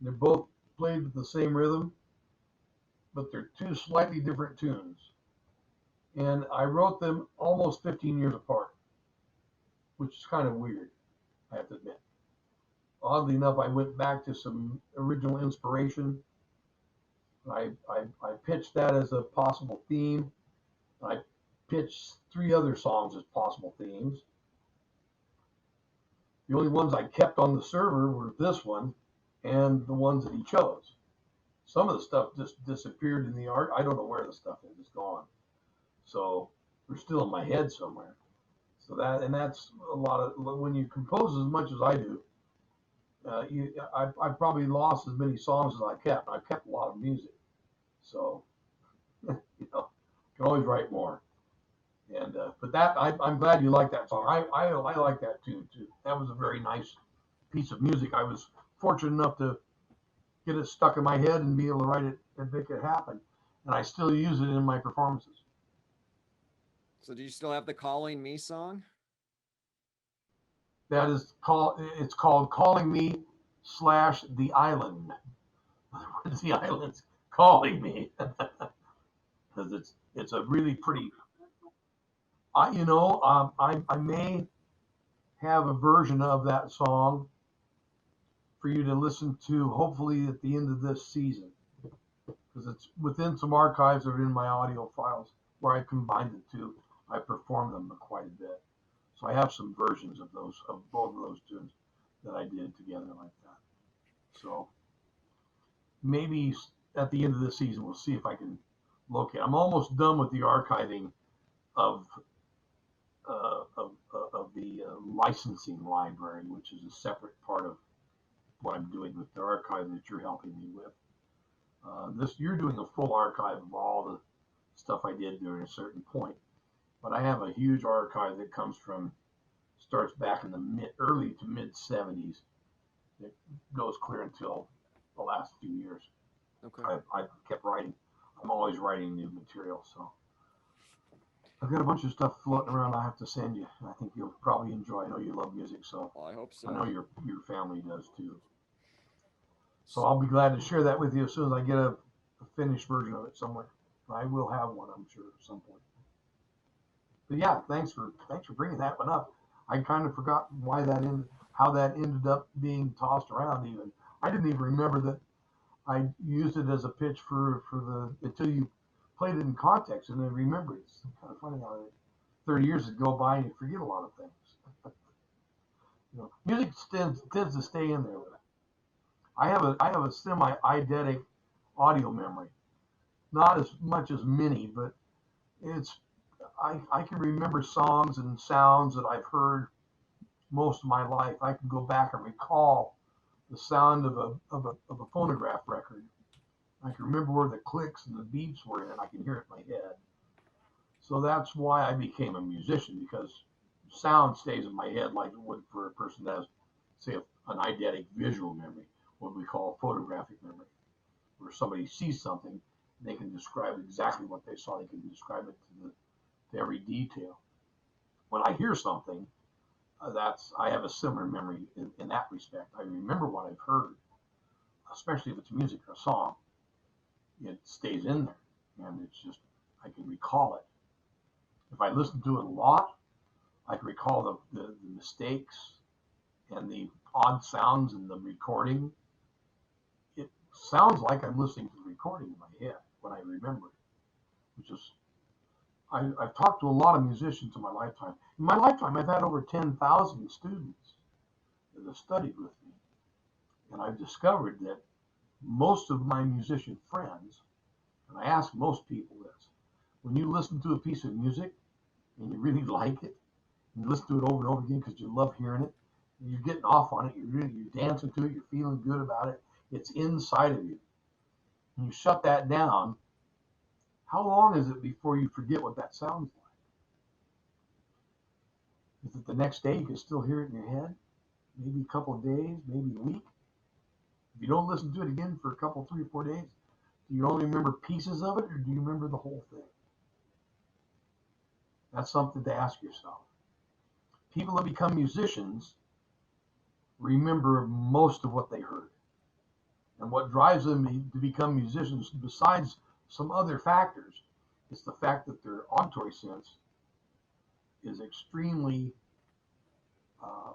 They're both played with the same rhythm, but they're two slightly different tunes. And I wrote them almost 15 years apart, which is kind of weird, I have to admit. Oddly enough, I went back to some original inspiration. I pitched that as a possible theme. I pitched 3 other songs as possible themes. The only ones I kept on the server were this one and the ones that he chose. Some of the stuff just disappeared in the art. I don't know where the stuff is. It's gone. So they're still in my head somewhere. So that's a lot of when you compose as much as I do. I probably lost as many songs as I kept. I kept a lot of music, so you know, can always write more. And but I'm glad you like that song. I like that too. That was a very nice piece of music. I was fortunate enough to get it stuck in my head and be able to write it and make it happen. And I still use it in my performances. So do you still have the "Calling Me" song? That is called. It's called "Calling Me" / "The Island." The island's calling me because it's a really pretty. I may have a version of that song for you to listen to, hopefully at the end of this season, because it's within some archives that are in my audio files where I combined the two. I performed them quite a bit. So I have some versions of both of those tunes that I did together like that. So maybe at the end of the season, we'll see if I can locate. I'm almost done with the archiving of of the licensing library, which is a separate part of what I'm doing with the archive that you're helping me with. This you're doing a full archive of all the stuff I did during a certain point, but I have a huge archive that comes from starts back in the early to mid '70s. It goes clear until the last few years. Okay. I kept writing. I'm always writing new material, so I've got a bunch of stuff floating around. I have to send you. I think you'll probably enjoy. I know you love music, so Well, I hope I so. know your family does too. So I'll be glad to share that with you as soon as I get a finished version of it somewhere. I will have one, I'm sure, at some point. But yeah, thanks for bringing that one up. I kind of forgot how that ended up being tossed around. Even I didn't even remember that I used it as a pitch for the until you played it in context and then remember it. It's kind of funny how 30 years go by and you forget a lot of things. Music tends to stay in there with it. I have a semi eidetic audio memory, not as much as many, but it's I can remember songs and sounds that I've heard most of my life. I can go back and recall the sound of a phonograph record. I can remember where the clicks and the beeps were, and I can hear it in my head. So that's why I became a musician, because sound stays in my head like it would for a person that has, say, an eidetic visual memory, what we call photographic memory, where somebody sees something and they can describe exactly what they saw. They can describe it to every detail. When I hear something, I have a similar memory in that respect. I remember what I've heard, especially if it's music or a song. It stays in there, and it's just I can recall it. If I listen to it a lot, I can recall the mistakes and the odd sounds in the recording. It sounds like I'm listening to the recording in my head when I remember it, which is I've talked to a lot of musicians in my lifetime. In my lifetime, I've had over 10,000 students that have studied with me, and I've discovered that most of my musician friends, and I ask most people this, when you listen to a piece of music and you really like it, and you listen to it over and over again because you love hearing it, and you're getting off on it, you're dancing to it, you're feeling good about it, it's inside of you. And you shut that down, how long is it before you forget what that sounds like? Is it the next day you can still hear it in your head? Maybe a couple of days, maybe a week. If you don't listen to it again for a couple, 3 or 4 days, do you only remember pieces of it or do you remember the whole thing? That's something to ask yourself. People that become musicians remember most of what they heard. And what drives them to become musicians, besides some other factors, is the fact that their auditory sense is extremely, uh,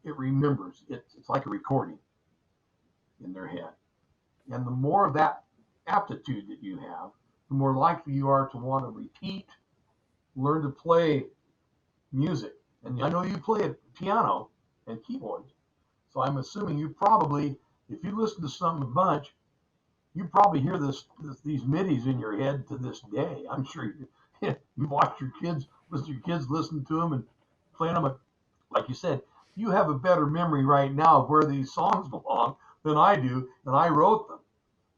it remembers. It's like a recording in their head. And the more of that aptitude that you have, the more likely you are to want to repeat, learn to play music. And I know you play a piano and keyboards, so I'm assuming you probably, if you listen to something a bunch, you probably hear these midis in your head to this day. I'm sure you watch your kids, listen to your kids listen to them and playing them. Like you said, you have a better memory right now of where these songs belong than I do, and I wrote them.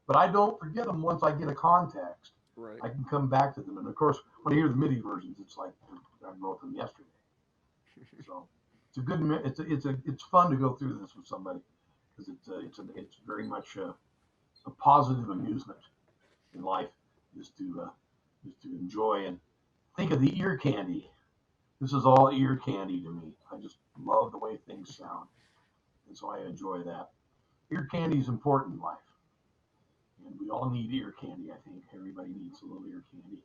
But I don't forget them once I get a context. Right. I can come back to them. And of course, when I hear the MIDI versions, it's like I wrote them yesterday. So it's a good. It's fun to go through this with somebody because it's very much a positive amusement in life is to enjoy and think of the ear candy. This is all ear candy to me. I just love the way things sound, and so I enjoy that. Ear candy is important in life, and we all need ear candy. I think everybody needs a little ear candy.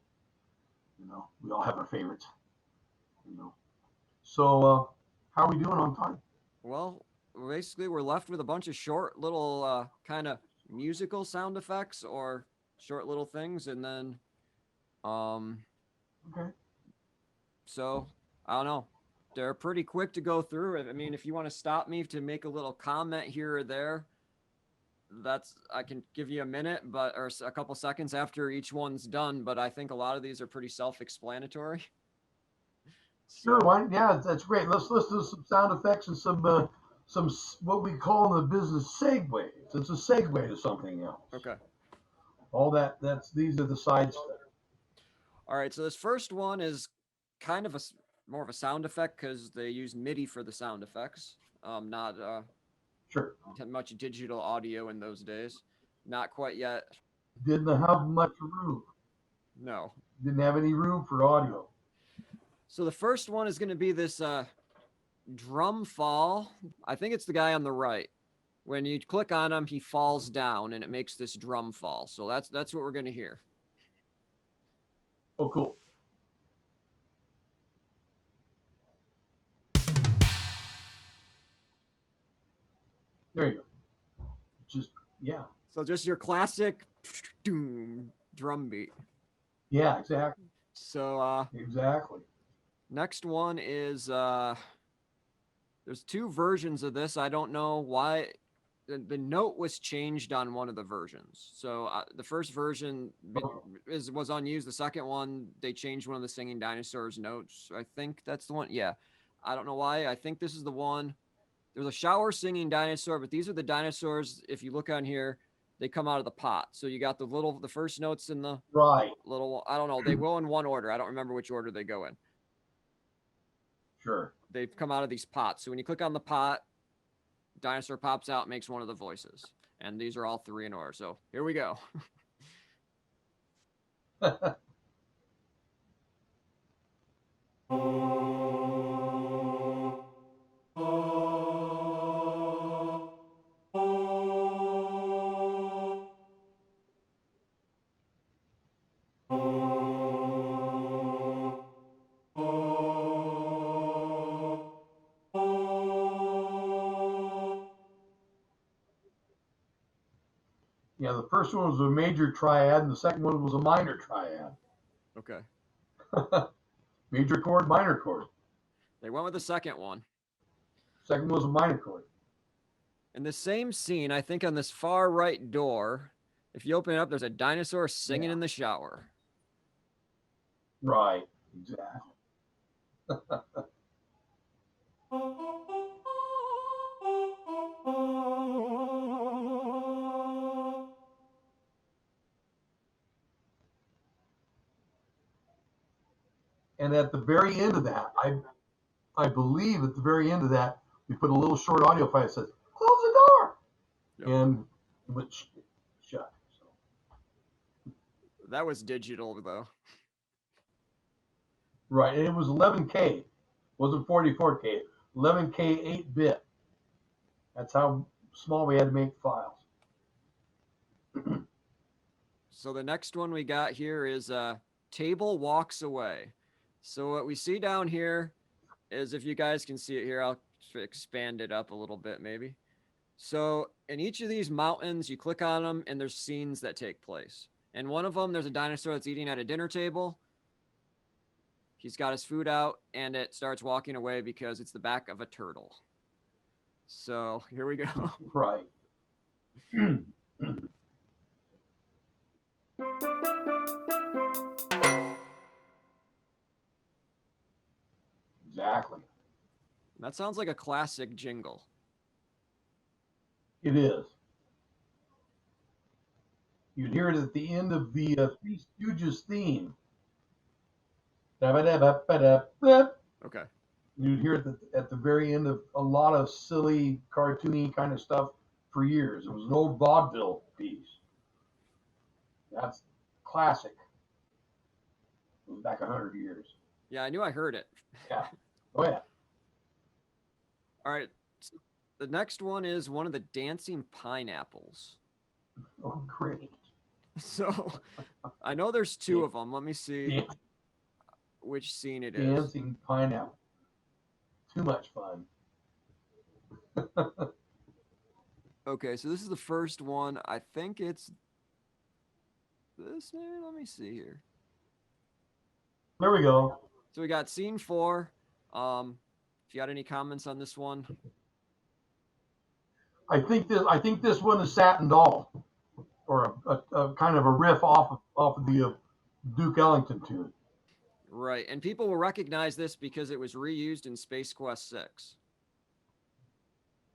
We all have our favorites. You know, so how are we doing on time? Well, basically, we're left with a bunch of short little kind of musical sound effects or short little things, and then um, Okay. so I don't know. They're pretty quick to go through it. I mean, if you want to stop me to make a little comment here or there, I can give you a minute, but or a couple seconds after each one's done. But I think a lot of these are pretty self-explanatory. Sure, So why? Yeah, that's great. Let's do some sound effects and some what we call in the business segues. It's a segue to something else. okay. All that's these are the side steps. All right, so this first one is kind of more of a sound effect because they use MIDI for the sound effects, not Sure. much digital audio in those days. Not quite yet. Didn't have much room. No. Didn't have any room for audio. So the first one is going to be this drum fall. I think it's the guy on the right. When you click on him, he falls down and it makes this drum fall. So that's what we're going to hear. Oh, cool. There you go. Just yeah. So just your classic drum beat. Yeah, exactly. So Exactly. next one is there's two versions of this. I don't know why the note was changed on one of the versions. So the first version was unused. The second one, they changed one of the singing dinosaurs notes. I think that's the one. Yeah. I don't know why. I think this is the one. There's a shower singing dinosaur, but these are the dinosaurs. If you look on here, they come out of the pot. So you got the first notes in the Right. little, I don't know. They go in one order. I don't remember which order they go in. Sure. They've come out of these pots. So when you click on the pot, dinosaur pops out, makes one of the voices. And these are all three in order. So here we go. Yeah, the first one was a major triad, and the second one was a minor triad. Okay. Major chord, minor chord. They went with the second one. Second one was a minor chord. In the same scene, I think on this far right door, if you open it up, there's a dinosaur singing in the shower. Right. Exactly. And at the very end of that, I believe at the very end of that, we put a little short audio file that says, "Close the door," Yep. and it went shut. So. That was digital, though. Right, and it was 11K, wasn't 44K. 11K 8-bit. That's how small we had to make files. So the next one we got here is Table Walks Away. So what we see down here is, if you guys can see it here, I'll expand it up a little bit maybe. So in each of these mountains, you click on them and there's scenes that take place. And one of them, there's a dinosaur that's eating at a dinner table. He's got his food out and it starts walking away because it's the back of a turtle. So here we go. Right. Exactly. That sounds like a classic jingle. It is. You'd hear it at the end of the Three Stooges theme. Okay. You'd hear it at the very end of a lot of silly, cartoony kind of stuff for years. It was an old vaudeville piece. That's classic. It was back 100 years. Yeah, I knew I heard it. Yeah. Oh, yeah. All right. So the next one is one of the dancing pineapples. Oh, great. So I know there's two of them. Let me see which scene it is. Dancing pineapple. Too much fun. Okay, so this is the first one. I think it's this. Let me see here. There we go. So we got scene 4. If you had any comments on this one. I think this one is Satin Doll, or a kind of a riff off of the Duke Ellington tune. Right, and people will recognize this because it was reused in Space Quest 6.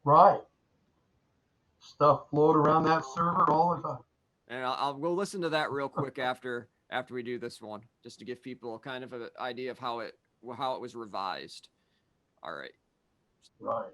Right. Stuff float around that server all the time. And we'll listen to that real quick after we do this one, just to give people kind of an idea of how it was revised. All right. Right.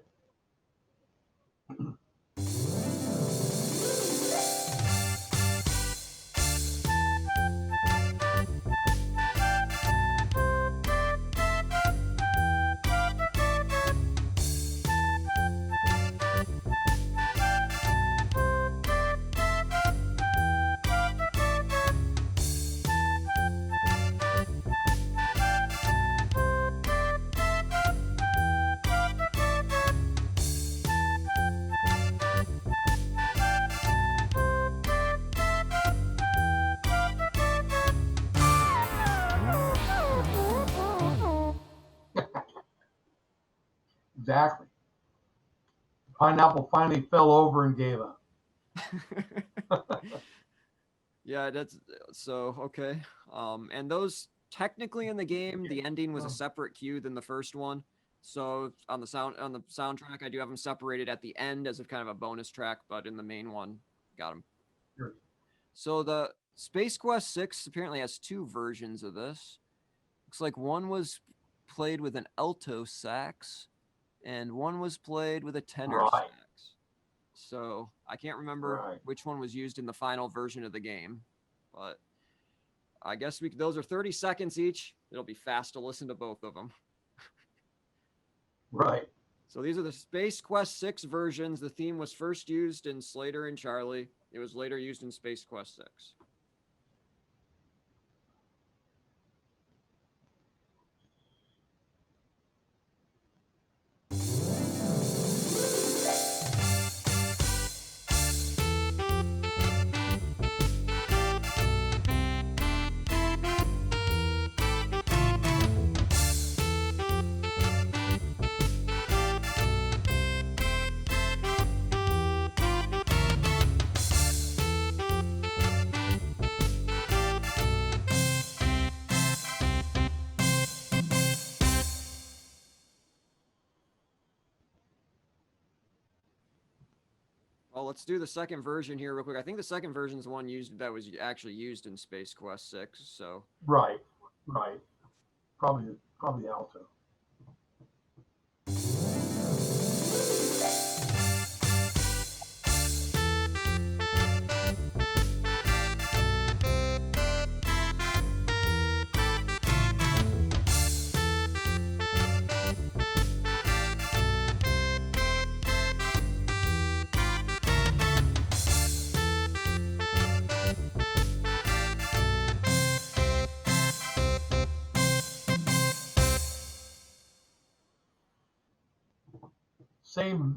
Exactly. Pineapple finally fell over and gave up. Yeah, that's so okay. And those technically in the game, the ending was a separate cue than the first one. So on the soundtrack, I do have them separated at the end as a kind of a bonus track, but in the main one, got them. Sure. So the Space Quest 6 apparently has two versions of this. Looks like one was played with an alto sax, and one was played with a tenor sax. So I can't remember which one was used in the final version of the game, but I guess those are 30 seconds each. It'll be fast to listen to both of them. Right. So these are the Space Quest 6 versions. The theme was first used in Slater and Charlie. It was later used in Space Quest 6. Well, let's do the second version here real quick. I think the second version is the one that was actually used in Space Quest 6. So right. Probably alto.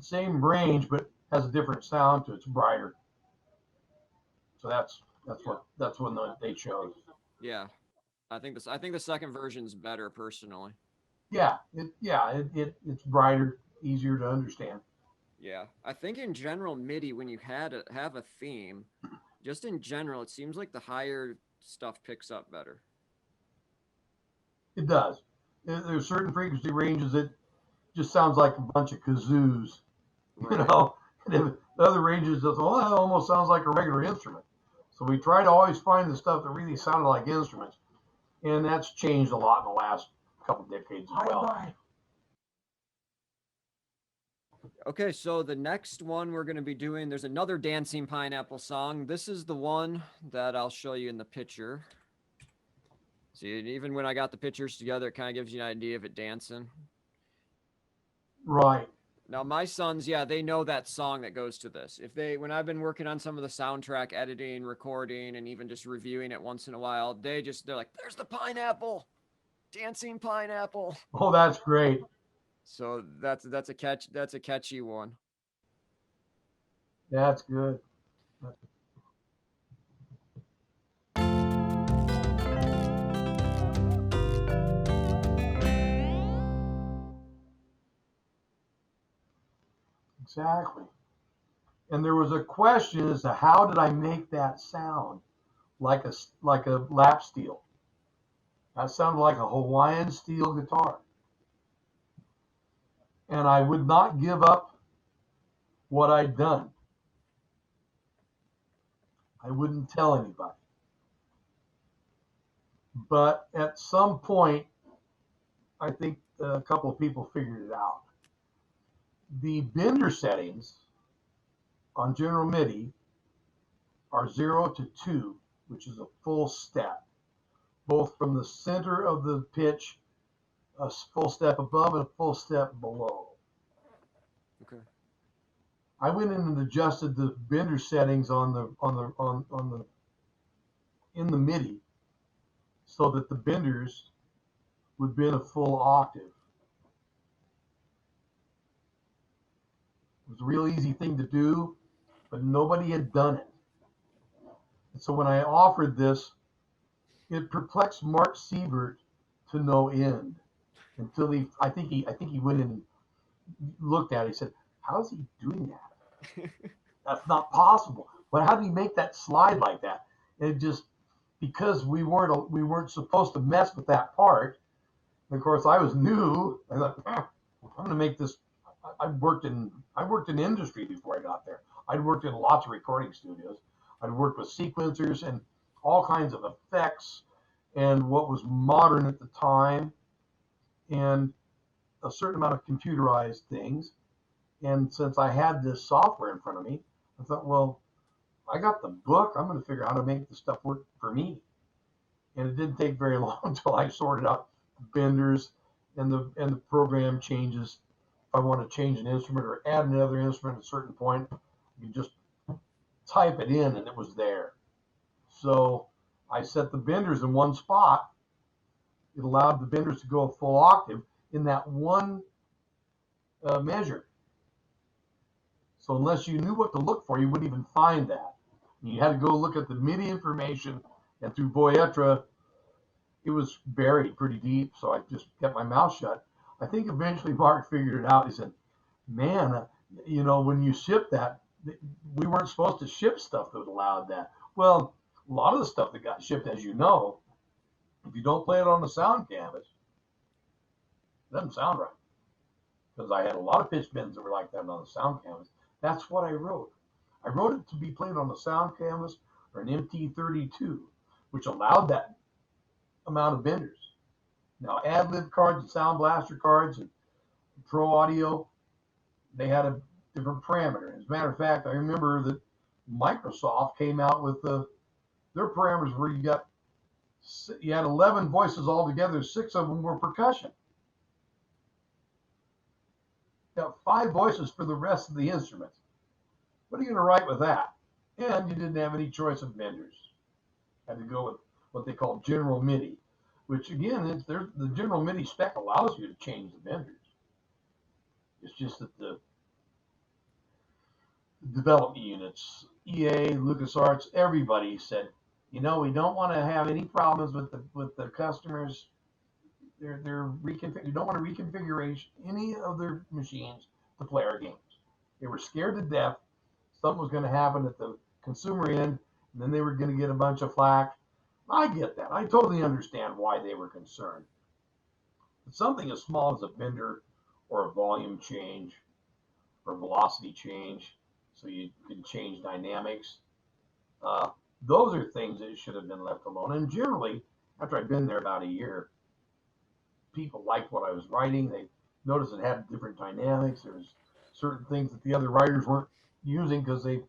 Same range, but has a different sound to it. It's brighter. So that's what they chose. yeah, I think the second version is better personally. Yeah, it's brighter, easier to understand. Yeah, I think in general MIDI, when you have a theme, just in general, it seems like the higher stuff picks up better. It does. There's certain frequency ranges that just sounds like a bunch of kazoos, Right. you know. And the other ranges, that almost sounds like a regular instrument. So we try to always find the stuff that really sounded like instruments, and that's changed a lot in the last couple decades as well. Okay, so the next one we're going to be doing, there's another Dancing Pineapple song. This is the one that I'll show you in the picture. See, even when I got the pictures together, it kind of gives you an idea of it dancing. Right. Now, my sons, they know that song that goes to this. When I've been working on some of the soundtrack editing, recording, and even just reviewing it once in a while, they're like, there's the pineapple, dancing pineapple. Oh, that's great. So that's a catchy one. That's good. Exactly. And there was a question as to how did I make that sound like a lap steel? That sounded like a Hawaiian steel guitar. And I would not give up what I'd done. I wouldn't tell anybody. But at some point, I think a couple of people figured it out. The bender settings on General Midi are 0 to 2, which is a full step, both from the center of the pitch, a full step above and a full step below. Okay. I went in and adjusted the bender settings on the in the MIDI so that the benders would bend a full octave. It was a real easy thing to do, but nobody had done it. And so when I offered this, it perplexed Mark Siebert to no end until I think he went in and looked at it. He said, "How's he doing that? That's not possible. But how did he make that slide like that?" And it just because we weren't supposed to mess with that part. And of course, I was new. I thought, I'm going to make this. I worked in industry before I got there. I'd worked in lots of recording studios. I'd worked with sequencers and all kinds of effects and what was modern at the time and a certain amount of computerized things. And since I had this software in front of me, I thought, well, I got the book. I'm going to figure out how to make the stuff work for me. And it didn't take very long until I sorted out the benders and the program changes. If I want to change an instrument or add another instrument at a certain point, you just type it in and it was there. So I set the benders in one spot. It allowed the benders to go a full octave in that one measure. So unless you knew what to look for, you wouldn't even find that. You had to go look at the MIDI information, and through Voyetra, it was buried pretty deep. So I just kept my mouth shut. I think eventually Mark figured it out. He said, "Man, when you ship that, we weren't supposed to ship stuff that allowed that." Well, a lot of the stuff that got shipped, as you know, if you don't play it on the sound canvas, it doesn't sound right. Because I had a lot of pitch bends that were like that on the sound canvas. That's what I wrote. I wrote it to be played on the sound canvas or an MT32, which allowed that amount of benders. Now, ad-lib cards and sound blaster cards and pro audio, they had a different parameter. As a matter of fact, I remember that Microsoft came out with their parameters where you had 11 voices altogether, 6 of them were percussion. You got 5 voices for the rest of the instruments. What are you going to write with that? And you didn't have any choice of benders. Had to go with what they call General Midi, which again, the General Midi spec allows you to change the benders. It's just that the development units, EA, LucasArts, everybody said, we don't want to have any problems with the customers. We don't want to reconfigure any of their machines to play our games. They were scared to death something was going to happen at the consumer end, and then they were going to get a bunch of flack. I get that. I totally understand why they were concerned. But something as small as a bender or a volume change or velocity change, so you can change dynamics, those are things that should have been left alone. And generally, after I'd been there about a year, people liked what I was writing. They noticed it had different dynamics. There was certain things that the other writers weren't using because they were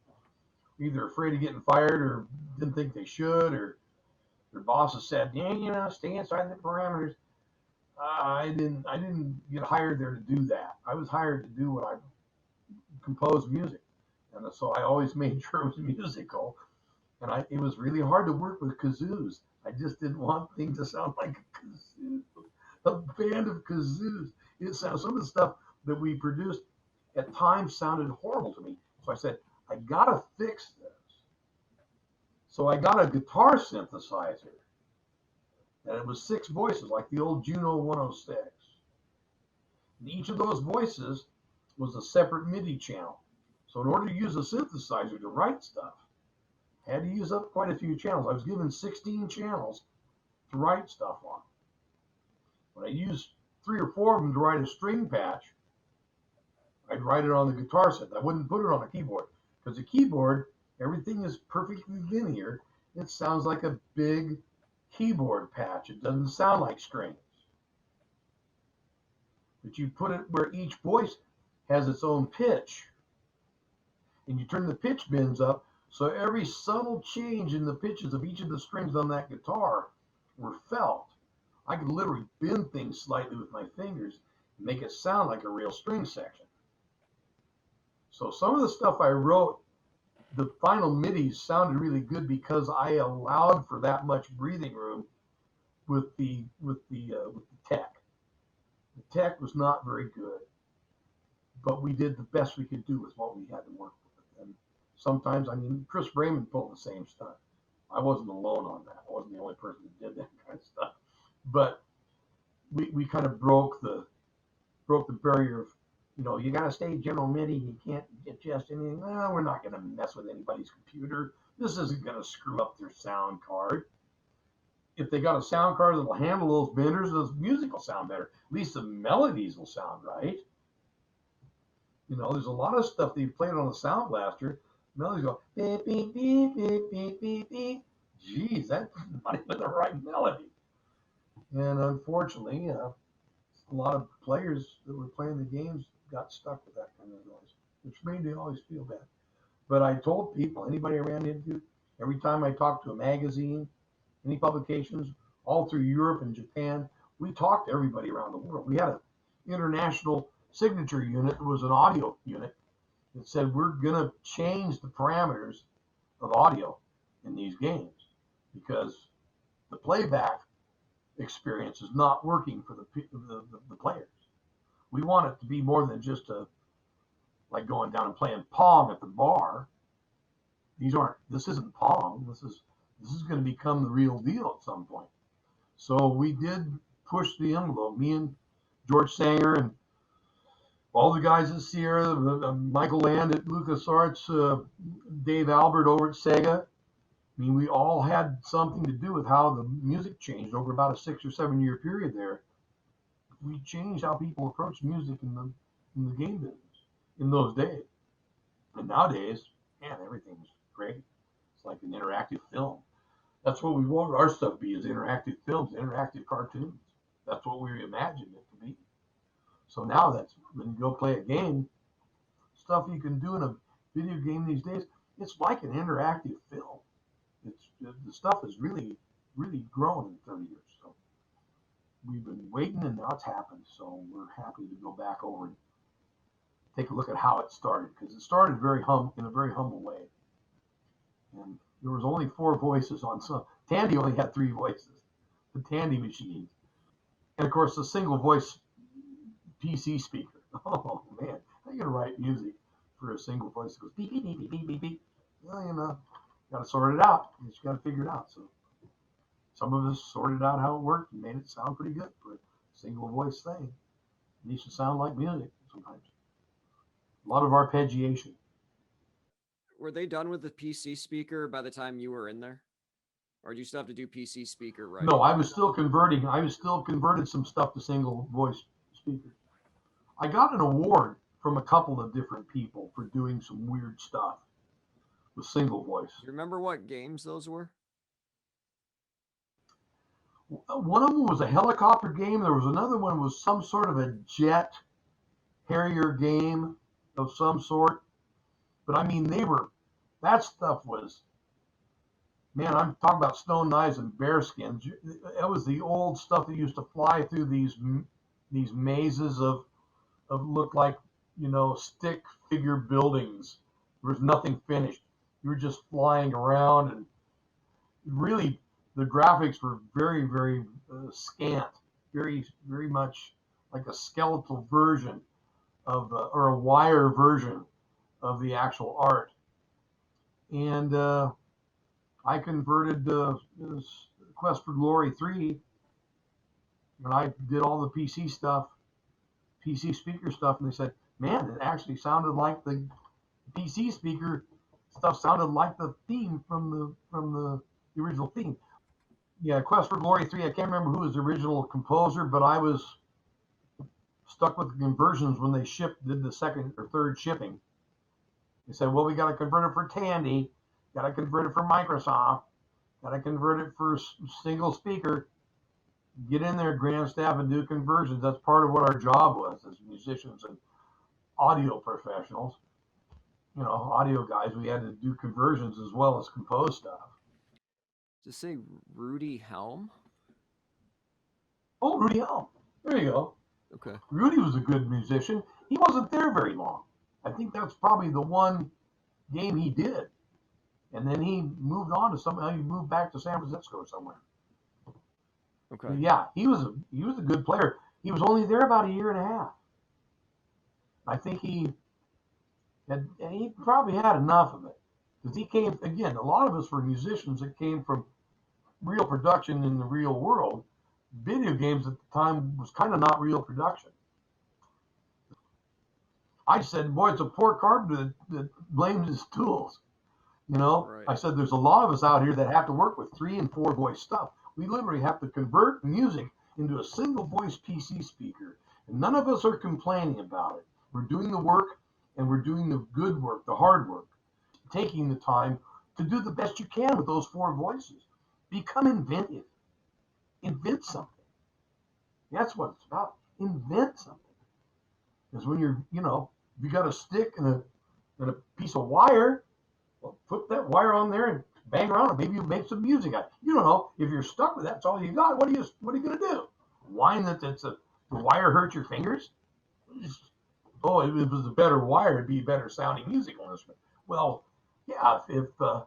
either afraid of getting fired or didn't think they should, or their bosses said, "Yeah, stay inside the parameters." I didn't get hired there to do that. I was hired to do what I compose music, and so I always made sure it was musical. And it was really hard to work with kazoos. I just didn't want things to sound like a kazoo, a band of kazoos. Some of the stuff that we produced at times sounded horrible to me. So I said, I gotta fix this. So I got a guitar synthesizer, and it was 6 voices, like the old Juno 106. And each of those voices was a separate MIDI channel. So in order to use a synthesizer to write stuff, I had to use up quite a few channels. I was given 16 channels to write stuff on. When I used 3 or 4 of them to write a string patch, I'd write it on the guitar set. I wouldn't put it on a keyboard because the keyboard, everything is perfectly linear. It sounds like a big keyboard patch. It doesn't sound like strings. But you put it where each voice has its own pitch. And you turn the pitch bends up so every subtle change in the pitches of each of the strings on that guitar were felt. I could literally bend things slightly with my fingers and make it sound like a real string section. So some of the stuff I wrote, the final MIDIs sounded really good because I allowed for that much breathing room with the tech. The tech was not very good, but we did the best we could do with what we had to work with. And sometimes, I mean, Chris Brayman pulled the same stuff. I wasn't alone on that. I wasn't the only person that did that kind of stuff. But we kind of broke the barrier of, you got to stay general MIDI. You can't adjust anything. Well, we're not going to mess with anybody's computer. This isn't going to screw up their sound card. If they got a sound card that'll handle those benders, the music will sound better. At least the melodies will sound right. There's a lot of stuff that you played on a Sound Blaster. Melodies go beep beep beep beep beep beep beep. Geez, that's not even the right melody. And unfortunately, a lot of players that were playing the games got stuck with that kind of noise, which made me always feel bad. But I told people, anybody I ran into, every time I talked to a magazine, any publications, all through Europe and Japan, we talked to everybody around the world. We had an international signature unit that was an audio unit that said we're going to change the parameters of audio in these games because the playback experience is not working for the players. We want it to be more than just like going down and playing Pong at the bar. This isn't Pong. This is going to become the real deal at some point. So we did push the envelope. Me and George Sanger and all the guys at Sierra, Michael Land at LucasArts, Dave Albert over at Sega. I mean, we all had something to do with how the music changed over about a 6 or 7 year period there. We changed how people approach music in the game business in those days. And nowadays, man, everything's great. It's like an interactive film. That's what we want our stuff to be, is interactive films, interactive cartoons. That's what we imagined it to be. So now that's when you go play a game, stuff you can do in a video game these days, it's like an interactive film. The stuff has really, really grown in 30 years. So we've been waiting, and now it's happened. So we're happy to go back over and take a look at how it started, because it started in a very humble way. And there was only 4 voices on some. Tandy only had 3 voices, the Tandy machines, and of course the single voice PC speaker. Oh man, how you gonna write music for a single voice that goes beep beep beep beep beep beep beep? Well, got to sort it out. You just got to figure it out. So some of us sorted out how it worked and made it sound pretty good for a single voice thing. It needs to sound like music sometimes. A lot of arpeggiation. Were they done with the PC speaker by the time you were in there? Or do you still have to do PC speaker right? No, I was still converting. I was still converted some stuff to single voice speakers. I got an award from a couple of different people for doing some weird stuff with single voice. Do you remember what games those were? One of them was a helicopter game. There was another one was some sort of a jet Harrier game of some sort. But I mean, that stuff was, man, I'm talking about stone knives and bear skins. It was the old stuff that used to fly through these mazes of looked like, stick figure buildings. There was nothing finished. You were just flying around, and really the graphics were very, very scant, very, very much like a skeletal version of, or a wire version of the actual art. And I converted Quest for Glory 3, and I did all the PC stuff, PC speaker stuff, and they said, man, it actually sounded like the PC speaker stuff sounded like the theme from the original theme. Yeah, Quest for Glory 3. I can't remember who was the original composer, but I was stuck with the conversions when they did the second or third shipping. They said, well, we got to convert it for Tandy, got to convert it for Microsoft, got to convert it for single speaker. Get in there, Grandstaff, and do conversions. That's part of what our job was as musicians and audio professionals. You know, audio guys, we had to do conversions as well as compose stuff. Does it say Rudy Helm? Oh, Rudy Helm. There you go. Okay. Rudy was a good musician. He wasn't there very long. I think that's probably the one game he did. And then he moved on to he moved back to San Francisco somewhere. Okay. But yeah, he was a good player. He was only there about a year and a half. I think he probably had enough of it. Because he came, again, a lot of us were musicians that came from real production in the real world. Video games at the time was kind of not real production. I said, boy, it's a poor carpenter that blames his tools. You know, Right. I said, there's a lot of us out here that have to work with 3 and 4 voice stuff. We literally have to convert music into a single voice PC speaker. And none of us are complaining about it. We're doing the work, and we're doing the good work, the hard work, taking the time to do the best you can with those 4 voices. Become inventive. Invent something. That's what it's about. Invent something. Because when you're, you know, if you got a stick and a piece of wire, well, put that wire on there and bang around. Maybe you make some music out. You don't know. If you're stuck with that, that's all you got. What are you going to do? Whine that the wire hurt your fingers? Oh, if it was a better wire, it'd be better sounding musical instrument. Well, yeah. If the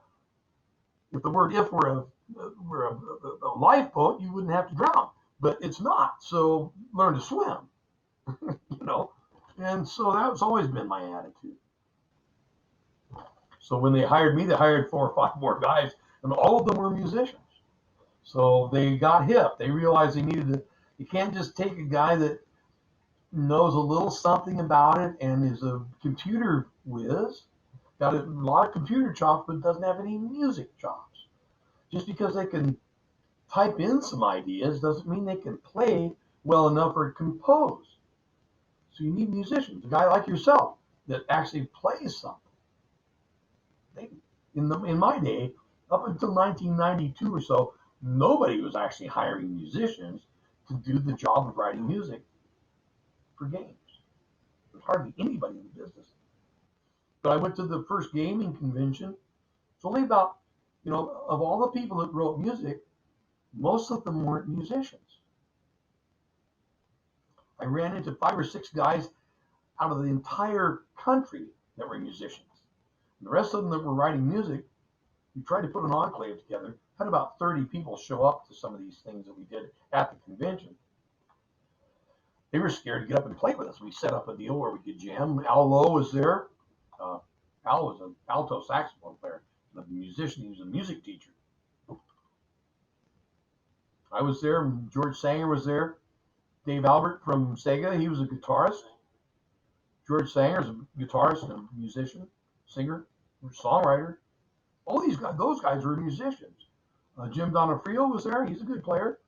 word "if" were a lifeboat, you wouldn't have to drown. But it's not. So learn to swim. You know. And so that's always been my attitude. So when they hired me, they hired 4 or 5 more guys, and all of them were musicians. So they got hip. They realized they needed to. You can't just take a guy that knows a little something about it and is a computer whiz, got a lot of computer chops, but doesn't have any music chops. Just because they can type in some ideas doesn't mean they can play well enough or compose. So you need musicians, a guy like yourself that actually plays something. In my day, up until 1992 or so, nobody was actually hiring musicians to do the job of writing music for games. There's hardly anybody in the business. But I went to the first gaming convention. It's only about, you know, of all the people that wrote music, most of them weren't musicians. I ran into 5 or 6 guys out of the entire country that were musicians. And the rest of them that were writing music, we tried to put an enclave together. Had about 30 people show up to some of these things that we did at the convention. They were scared to get up and play with us. We set up a deal where we could jam. Al Lowe was there. Al was an alto saxophone player, a musician. He was a music teacher. I was there, and George Sanger was there. Dave Albert from Sega, he was a guitarist. George Sanger is a guitarist and a musician, singer, songwriter. All these guys, those guys were musicians. Jim Donofrio was there. He's a good player.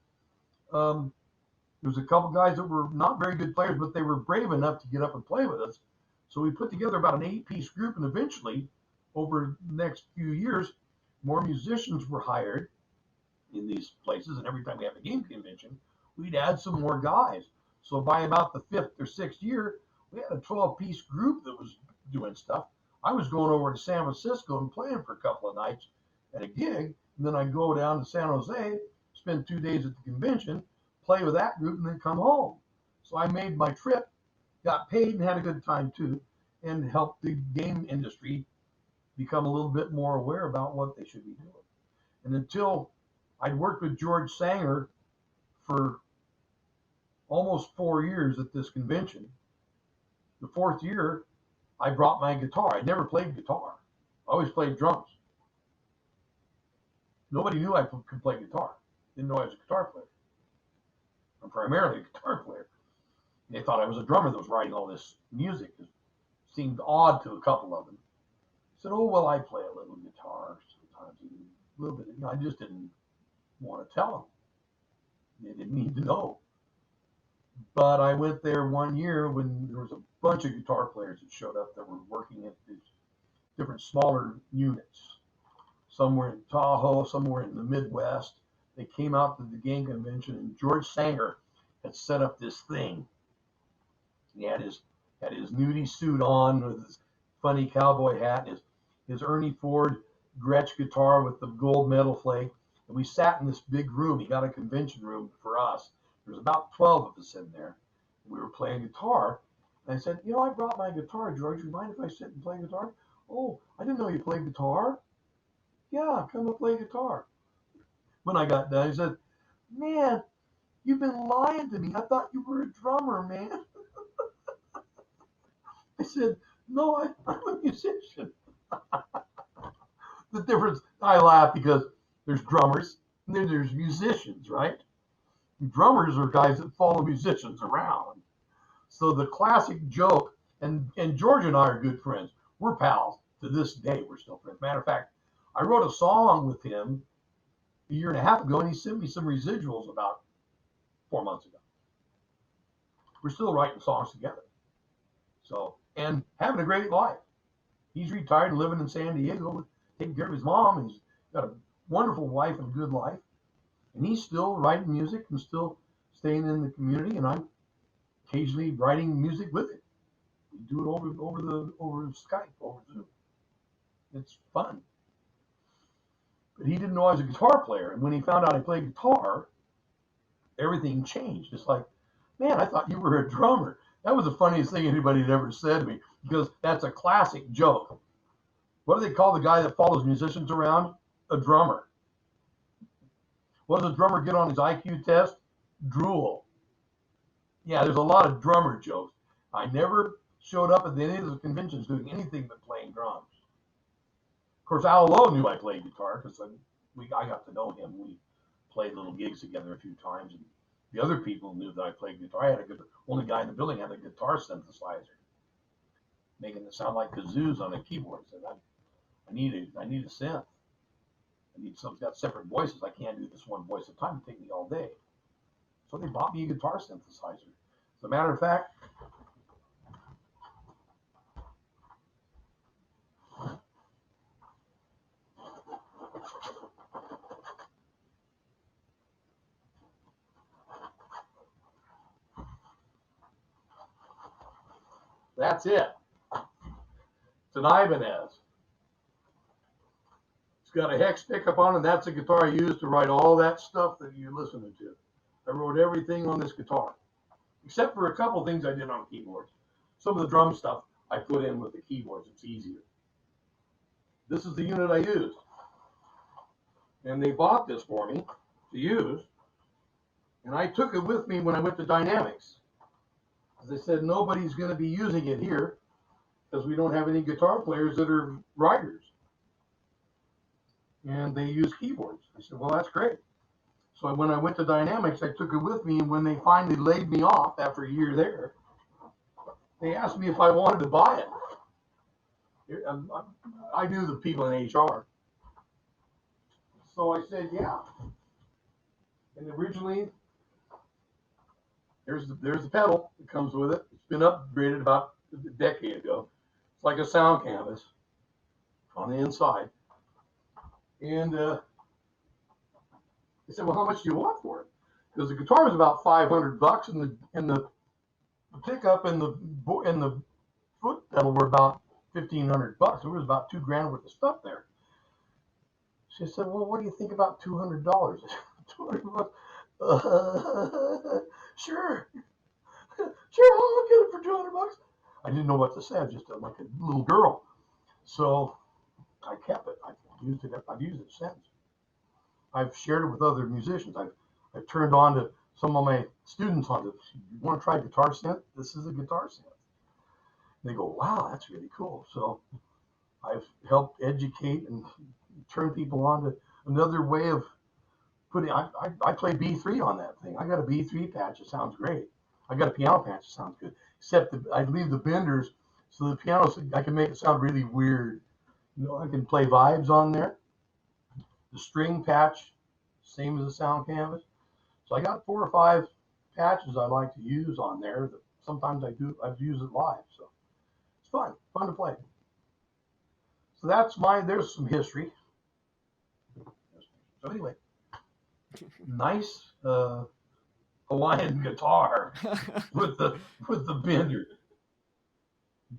There was a couple guys that were not very good players, but they were brave enough to get up and play with us. So we put together about an 8-piece group, and eventually, over the next few years, more musicians were hired in these places. And every time we have a game convention, we'd add some more guys. So by about the 5th or 6th year, we had a 12-piece group that was doing stuff. I was going over to San Francisco and playing for a couple of nights at a gig, and then I'd go down to San Jose, spend 2 days at the convention, play with that group, and then come home. So I made my trip, got paid, and had a good time too, and helped the game industry become a little bit more aware about what they should be doing. And until I'd worked with George Sanger for almost 4 years at this convention, the 4th year, I brought my guitar. I never played guitar. I always played drums. Nobody knew I could play guitar. Didn't know I was a guitar player. I'm primarily a guitar player. They thought I was a drummer that was writing all this music. seemed odd to a couple of them. I said, oh, well, I play a little guitar sometimes, a little bit. I just didn't want to tell them. They didn't need to know. But I went there one year when there was a bunch of guitar players that showed up that were working at these different smaller units. Some were in Tahoe, some were in the Midwest. They came out to the gang convention, and George Sanger had set up this thing. He had his nudie suit on with his funny cowboy hat, his Ernie Ford Gretsch guitar with the gold metal flake. And we sat in this big room. He got a convention room for us. There was about 12 of us in there. We were playing guitar. And I said, I brought my guitar, George. You mind if I sit and play guitar? Oh, I didn't know you played guitar. Yeah, come and play guitar. When I got done, he said, man, you've been lying to me. I thought you were a drummer, man. I said, no, I'm a musician. The difference, I laugh because there's drummers and then there's musicians, right? Drummers are guys that follow musicians around. So the classic joke, and George and I are good friends. We're pals. To this day, we're still friends. Matter of fact, I wrote a song with him a year and a half ago, and he sent me some residuals about 4 months ago. We're still writing songs together. So, and having a great life. He's retired and living in San Diego, taking care of his mom, and he's got a wonderful wife and a good life. And he's still writing music and still staying in the community, and I'm occasionally writing music with him. We do it over Skype, over Zoom. It's fun. But he didn't know I was a guitar player, and when he found out I played guitar, everything changed. It's like, man, I thought you were a drummer. That was the funniest thing anybody had ever said to me, because that's a classic joke. What do they call the guy that follows musicians around? A drummer. What does a drummer get on his IQ test? Drool. Yeah, there's a lot of drummer jokes. I never showed up at any of the conventions doing anything but playing drums. Of course, Al Lowe knew I played guitar because I got to know him. We played little gigs together a few times, and the other people knew that I played guitar. I had only guy in the building had a guitar synthesizer, making it sound like kazoos on a keyboard. I said, I need a synth. I need something that's got separate voices. I can't do this one voice at a time. It'd take me all day. So they bought me a guitar synthesizer. As a matter of fact, that's it. It's an Ibanez. It's got a hex pickup on it. That's the guitar I used to write all that stuff that you're listening to. I wrote everything on this guitar, except for a couple things I did on keyboards. Some of the drum stuff I put in with the keyboards. It's easier. This is the unit I used. And they bought this for me to use. And I took it with me when I went to Dynamics. As I said, nobody's going to be using it here because we don't have any guitar players that are writers. And they use keyboards. I said, well, that's great. So when I went to Dynamics, I took it with me. And when they finally laid me off after a year there, they asked me if I wanted to buy it. I knew the people in HR. So I said, yeah. And originally, there's the pedal that comes with it. It's been upgraded about a decade ago. It's like a sound canvas on the inside. And they said, well, how much do you want for it? Because the guitar was about $500, and the pickup and the foot pedal were about $1,500. There was about $2,000 worth of stuff there. She said, well, what do you think about $200? $200. Sure, I'll get it for $200. I didn't know what to say. I was just like a little girl. So I kept it. I've used it since. I've shared it with other musicians. I've turned on to some of my students on it. You want to try guitar synth? This is a guitar synth. And they go, wow, that's really cool. So I've helped educate and turn people on to another way of putting. I play B3 on that thing. I got a B3 patch. It sounds great. I got a piano patch. It sounds good. Except I leave the benders So the piano, I can make it sound really weird. I can play vibes on there. The string patch, same as the sound canvas. So I got 4 or 5 patches I like to use on there. That sometimes I've used it live. So it's fun to play. So there's some history. So anyway, nice Hawaiian guitar with the bender.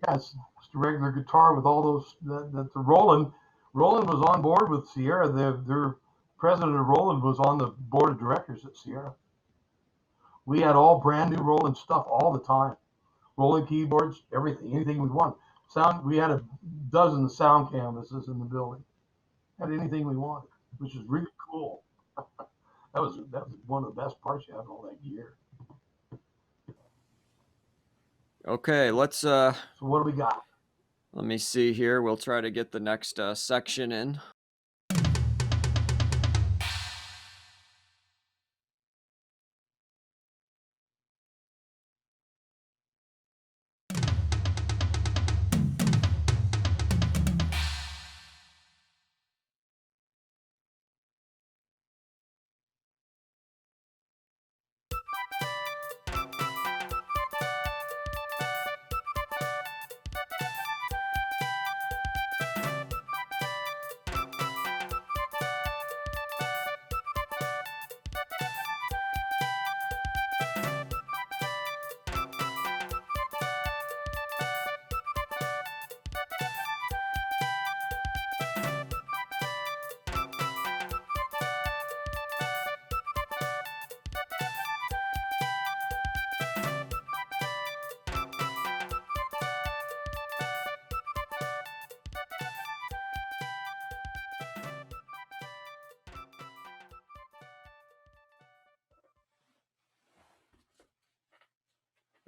Yeah, it's just a regular guitar with all those. The Roland was on board with Sierra. Their president of Roland was on the board of directors at Sierra. We had all brand new Roland stuff all the time. Roland keyboards, everything, anything we want. We had a dozen sound canvases in the building. Had anything we wanted, which is really cool. That was one of the best parts you had all that gear. Okay, let's So what do we got? let me see here. We'll try to get the next section in.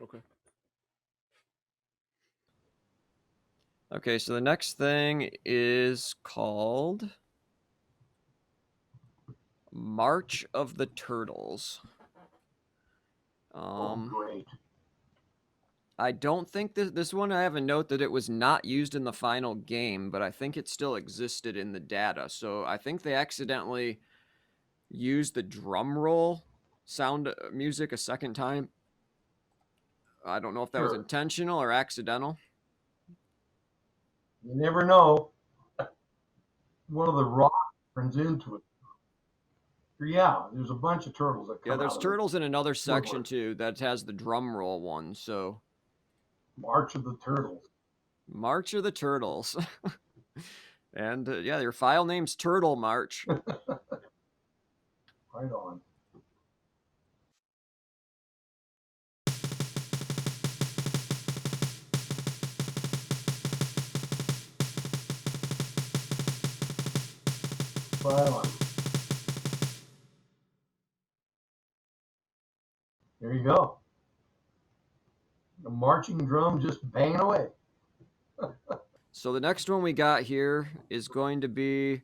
Okay. Okay, so the next thing is called March of the Turtles. Great. I don't think this one, I have a note that it was not used in the final game, but I think it still existed in the data. So I think they accidentally used the drum roll sound music a second time. I don't know if that was Sure. intentional or accidental. You never know. One of the rocks turns into it. Yeah, there's a bunch of turtles that Yeah, come there's out of the turtles in another section woodwork. too that has the drum roll one. So March of the Turtles. March of the Turtles. And yeah, your file name's Turtle March. Right on. Right on. There you go. A marching drum just banging away. So the next one we got here is going to be,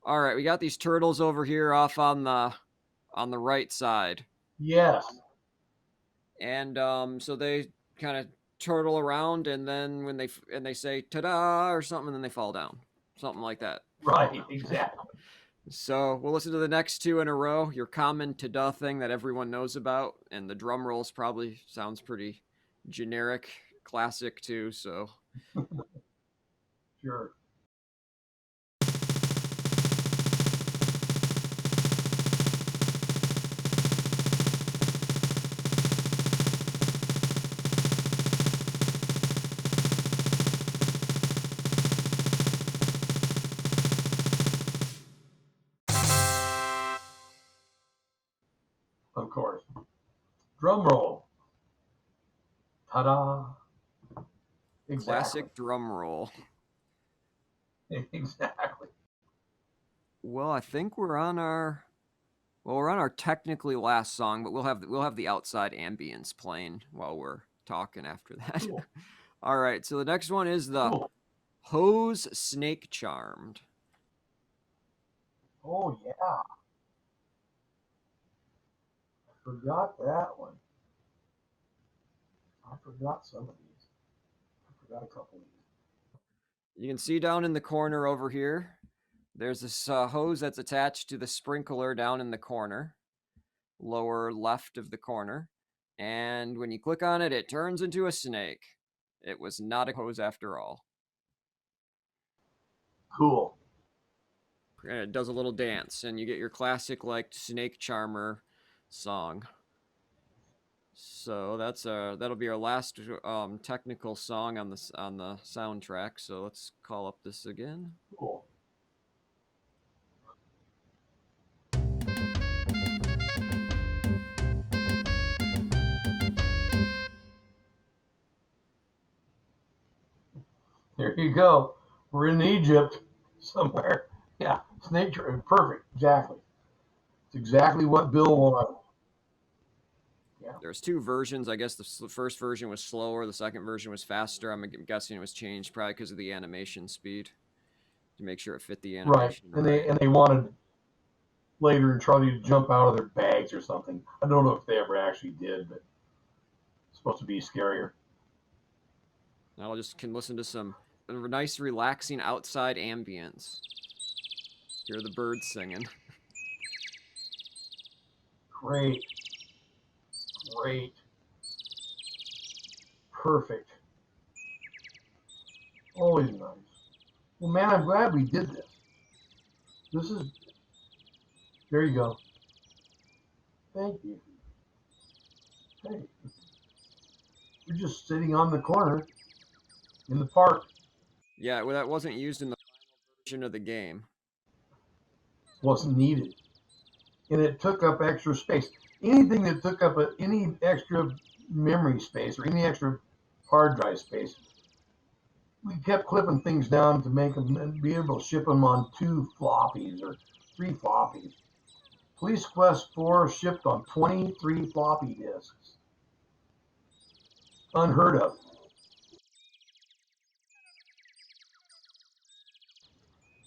all right, we got these turtles over here off on the right side. Yes. And so they kind of turtle around, and then when they say ta-da or something, and then they fall down. Something like that. Right. Exactly. So we'll listen to the next two in a row. Your common ta-da thing that everyone knows about, and the drum rolls probably sounds pretty generic, classic too. So Sure. Of course. Drum roll. Ta-da. Exactly. classic drum roll. Exactly. Well, I think we're on our technically last song, but we'll have the outside ambience playing while we're talking after that. Cool. All right, so the next one is the Cool. Hose Snake Charmed. Oh yeah. Forgot that one. I forgot some of these. I Got a couple. You can see down in the corner over here, there's this hose that's attached to the sprinkler down in the corner, lower left of the corner. And when you click on it, it turns into a snake. It was not a hose after all. Cool. And it does a little dance, and you get your classic like snake charmer song. So that'll be our last technical song on the soundtrack. So let's call up this again. Cool. There you go. We're in Egypt somewhere. Yeah, snake charmer. Perfect. Exactly. It's exactly what Bill wanted. There's two versions. I guess the first version was slower. The second version was faster. I'm guessing it was changed probably because of the animation speed to make sure it fit the animation. Right. And they wanted Slater and Charlie to jump out of their bags or something. I don't know if they ever actually did, but it's supposed to be scarier. Now I just can listen to some nice, relaxing outside ambience. Hear the birds singing. Great. Great. Perfect. Always nice. Well, man, I'm glad we did this. This is. There you go. Thank you. Hey, we're just sitting on the corner in the park. Yeah, well, that wasn't used in the final version of the game. Wasn't needed. And it took up extra space. Anything that took up any extra memory space or any extra hard drive space, we kept clipping things down to make them and be able to ship them on 2 floppies or 3 floppies. Police Quest 4 shipped on 23 floppy disks. Unheard of.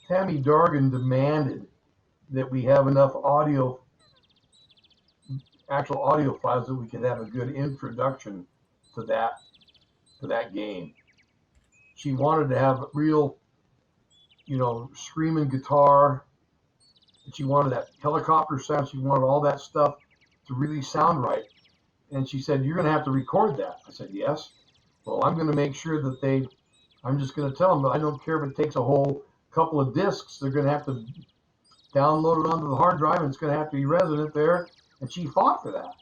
Tammy Dargan demanded that we have enough actual audio files that we could have a good introduction to that game. She wanted to have real, screaming guitar. She wanted that helicopter sound. She wanted all that stuff to really sound right. And she said, "You're going to have to record that." I said, "Yes." Well, I'm going to make sure that I'm just going to tell them, but I don't care if it takes a whole couple of discs. They're going to have to download it onto the hard drive, and it's going to have to be resident there. And she fought for that.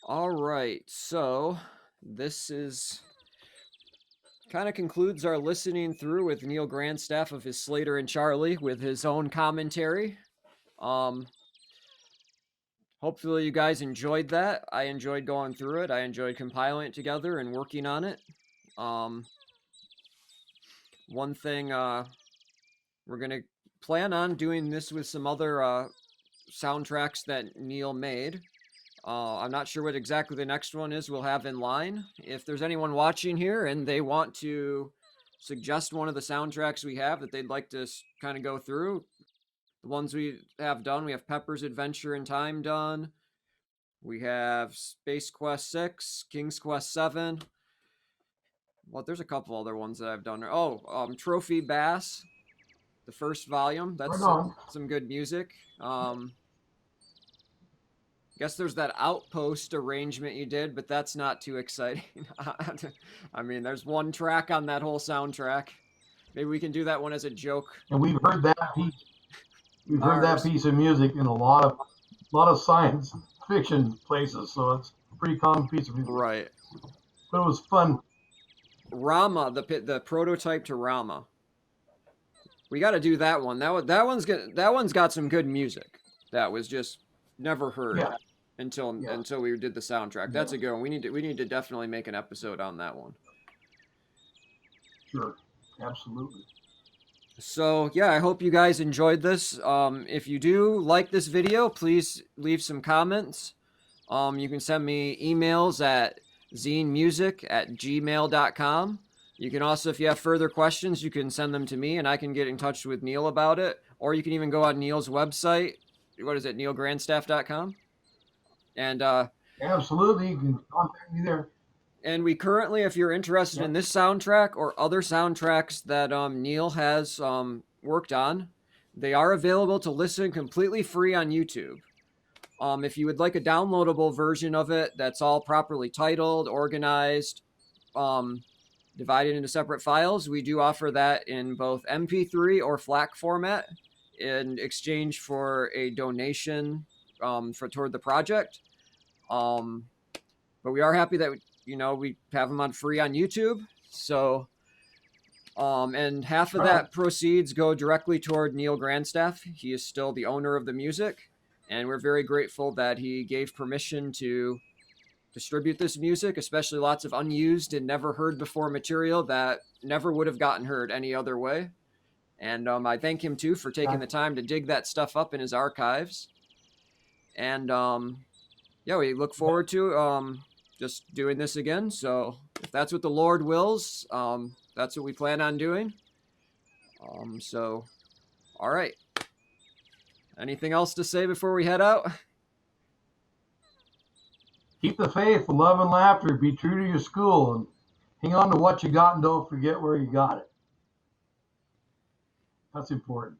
All right, so this is kind of concludes our listening through with Neal Grandstaff of his Slater and Charlie with his own commentary. Hopefully you guys enjoyed that. I enjoyed going through it. I enjoyed compiling it together and working on it. One thing we're gonna plan on doing this with some other soundtracks that Neal made. I'm not sure what exactly the next one is we'll have in line. If there's anyone watching here and they want to suggest one of the soundtracks we have that they'd like to kind of go through, the ones we have done, we have Pepper's Adventure in Time done. We have Space Quest 6, King's Quest 7. Well, there's a couple other ones that I've done. Oh, Trophy Bass, the first volume. That's some good music. Guess there's that Outpost arrangement you did, but that's not too exciting. I mean, there's one track on that whole soundtrack. Maybe we can do that one as a joke. And we've heard that piece. We've heard that piece of music in a lot of science fiction places, so it's a pretty common piece of music. Right. But it was fun. Rama, the prototype to Rama. We got to do that one. That one's got some good music. That was just never heard until we did the soundtrack. That's a good one. We need to definitely make an episode on that one. Sure, absolutely. So yeah, I hope you guys enjoyed this. If you do like this video, please leave some comments. You can send me emails at zinemusic@gmail.com. You can also, if you have further questions, you can send them to me and I can get in touch with Neal about it. Or you can even go on Neal's website. What is it, nealgrandstaff.com? And absolutely, you can contact me there. And we currently, if you're interested in this soundtrack or other soundtracks that Neal has worked on, they are available to listen completely free on YouTube. If you would like a downloadable version of it that's all properly titled, organized, um, divided into separate files, we do offer that in both MP3 or FLAC format in exchange for a donation toward the project. But we are happy that we have them on free on YouTube. So, and half of that proceeds go directly toward Neal Grandstaff. He is still the owner of the music, and we're very grateful that he gave permission to distribute this music, especially lots of unused and never heard before material that never would have gotten heard any other way. And I thank him too for taking the time to dig that stuff up in his archives. And yeah, we look forward to just doing this again. So if that's what the Lord wills, that's what we plan on doing. So, all right. Anything else to say before we head out? Keep the faith, love, and laughter. Be true to your school, and hang on to what you got, and don't forget where you got it. That's important.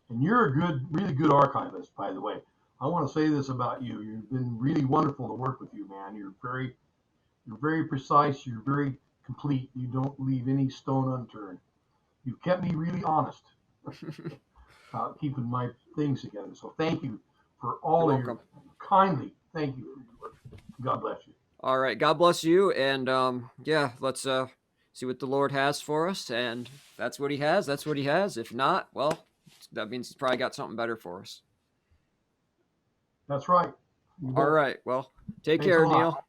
And you're a really good archivist, by the way. I want to say this about you. You've been really wonderful to work with you, man. You're very precise. You're very complete. You don't leave any stone unturned. You've kept me really honest, keeping my things together. So thank you for all of your kindly. Thank you. God bless you. All right. God bless you. And yeah, let's see what the Lord has for us. And that's what he has. That's what he has. If not, well, that means he's probably got something better for us. That's right. All right. Well, take care, Neal.